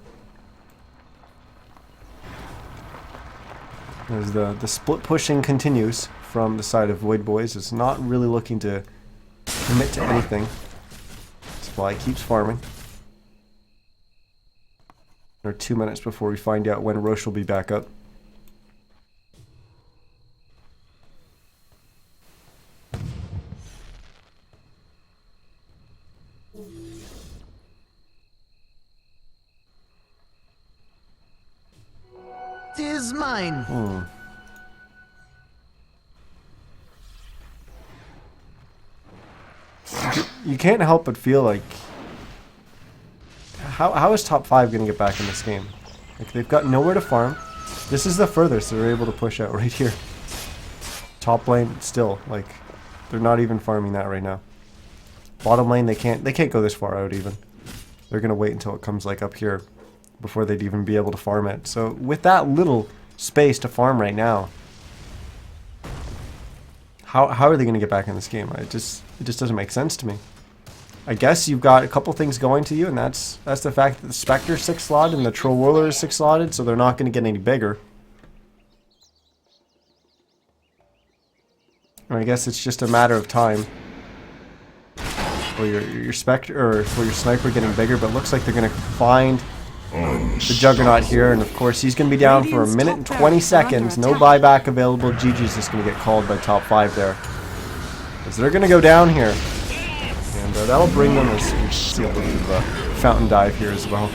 [SPEAKER 1] As the split pushing continues from the side of Void Boys, it's not really looking to commit to anything. Supply keeps farming. There are 2 minutes before we find out when Roche will be back up.
[SPEAKER 2] Tis mine.
[SPEAKER 1] You can't help but feel like, how is top 5 going to get back in this game? Like, they've got nowhere to farm. This is the furthest they're able to push out, right here. Top lane, still, like, they're not even farming that right now. Bottom lane, they can't go this far out even. They're going to wait until it comes like up here before they'd even be able to farm it. So with that little space to farm right now, how are they going to get back in this game? It just doesn't make sense to me. I guess you've got a couple things going to you, and that's the fact that the Spectre's 6 slotted and the Troll Whirler is 6 slotted, so they're not going to get any bigger. And I guess it's just a matter of time for your Spectre or for your Sniper getting bigger, but it looks like they're going to find the Juggernaut here, and of course he's going to be down for 1 minute and 20 seconds. No buyback available. GG's just going to get called by top 5 there. Because they're going to go down here. And that'll bring them, as we see a little bit of a fountain dive here as well.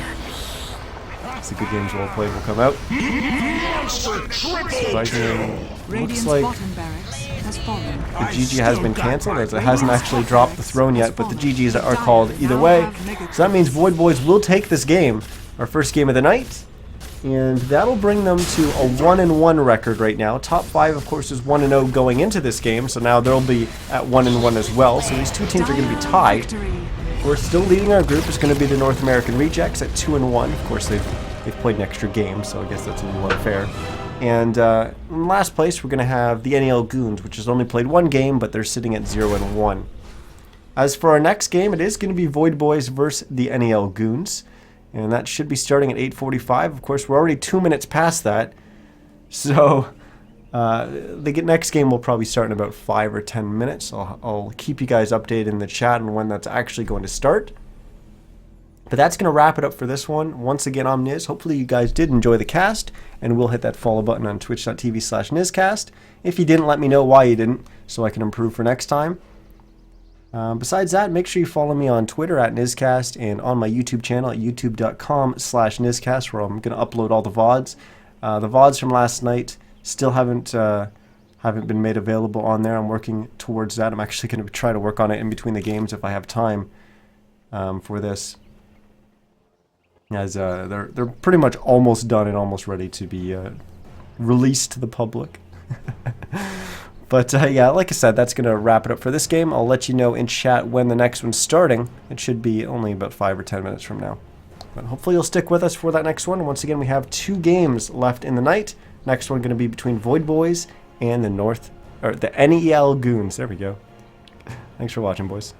[SPEAKER 1] It's a good game's well played will come out. Looks like the GG has been cancelled, as it hasn't actually dropped the throne yet, but the GGs are called either way. So that means Void Boys will take this game, our first game of the night, and that'll bring them to a 1-1 record right now. Top 5, of course, is 1-0 going into this game, so now they'll be at 1-1 as well. So these two teams are going to be tied. We're still leading our group. It's going to be the North American Rejects at 2-1. Of course, they've played an extra game, so I guess that's a little unfair. And in last place, we're going to have the NEL Goons, which has only played 1 game, but they're sitting at 0-1. As for our next game, it is going to be Void Boys versus the NEL Goons. And that should be starting at 8:45. Of course, we're already 2 minutes past that. So the next game will probably start in about 5 or 10 minutes. I'll keep you guys updated in the chat on when that's actually going to start. But that's going to wrap it up for this one. Once again, I'm Niz. Hopefully you guys did enjoy the cast, and we'll hit that follow button on twitch.tv/NizCast. If you didn't, let me know why you didn't, so I can improve for next time. Besides that, make sure you follow me on Twitter at NizCast and on my YouTube channel at youtube.com/NizCast, where I'm going to upload all the VODs. The VODs from last night still haven't been made available on there. I'm working towards that. I'm actually going to try to work on it in between the games if I have time for this. As they're pretty much almost done and almost ready to be released to the public. But yeah, like I said, that's going to wrap it up for this game. I'll let you know in chat when the next one's starting. It should be only about 5 or 10 minutes from now. But hopefully you'll stick with us for that next one. Once again, we have 2 games left in the night. Next one going to be between Void Boys and the NEL Goons. There we go. Thanks for watching, boys.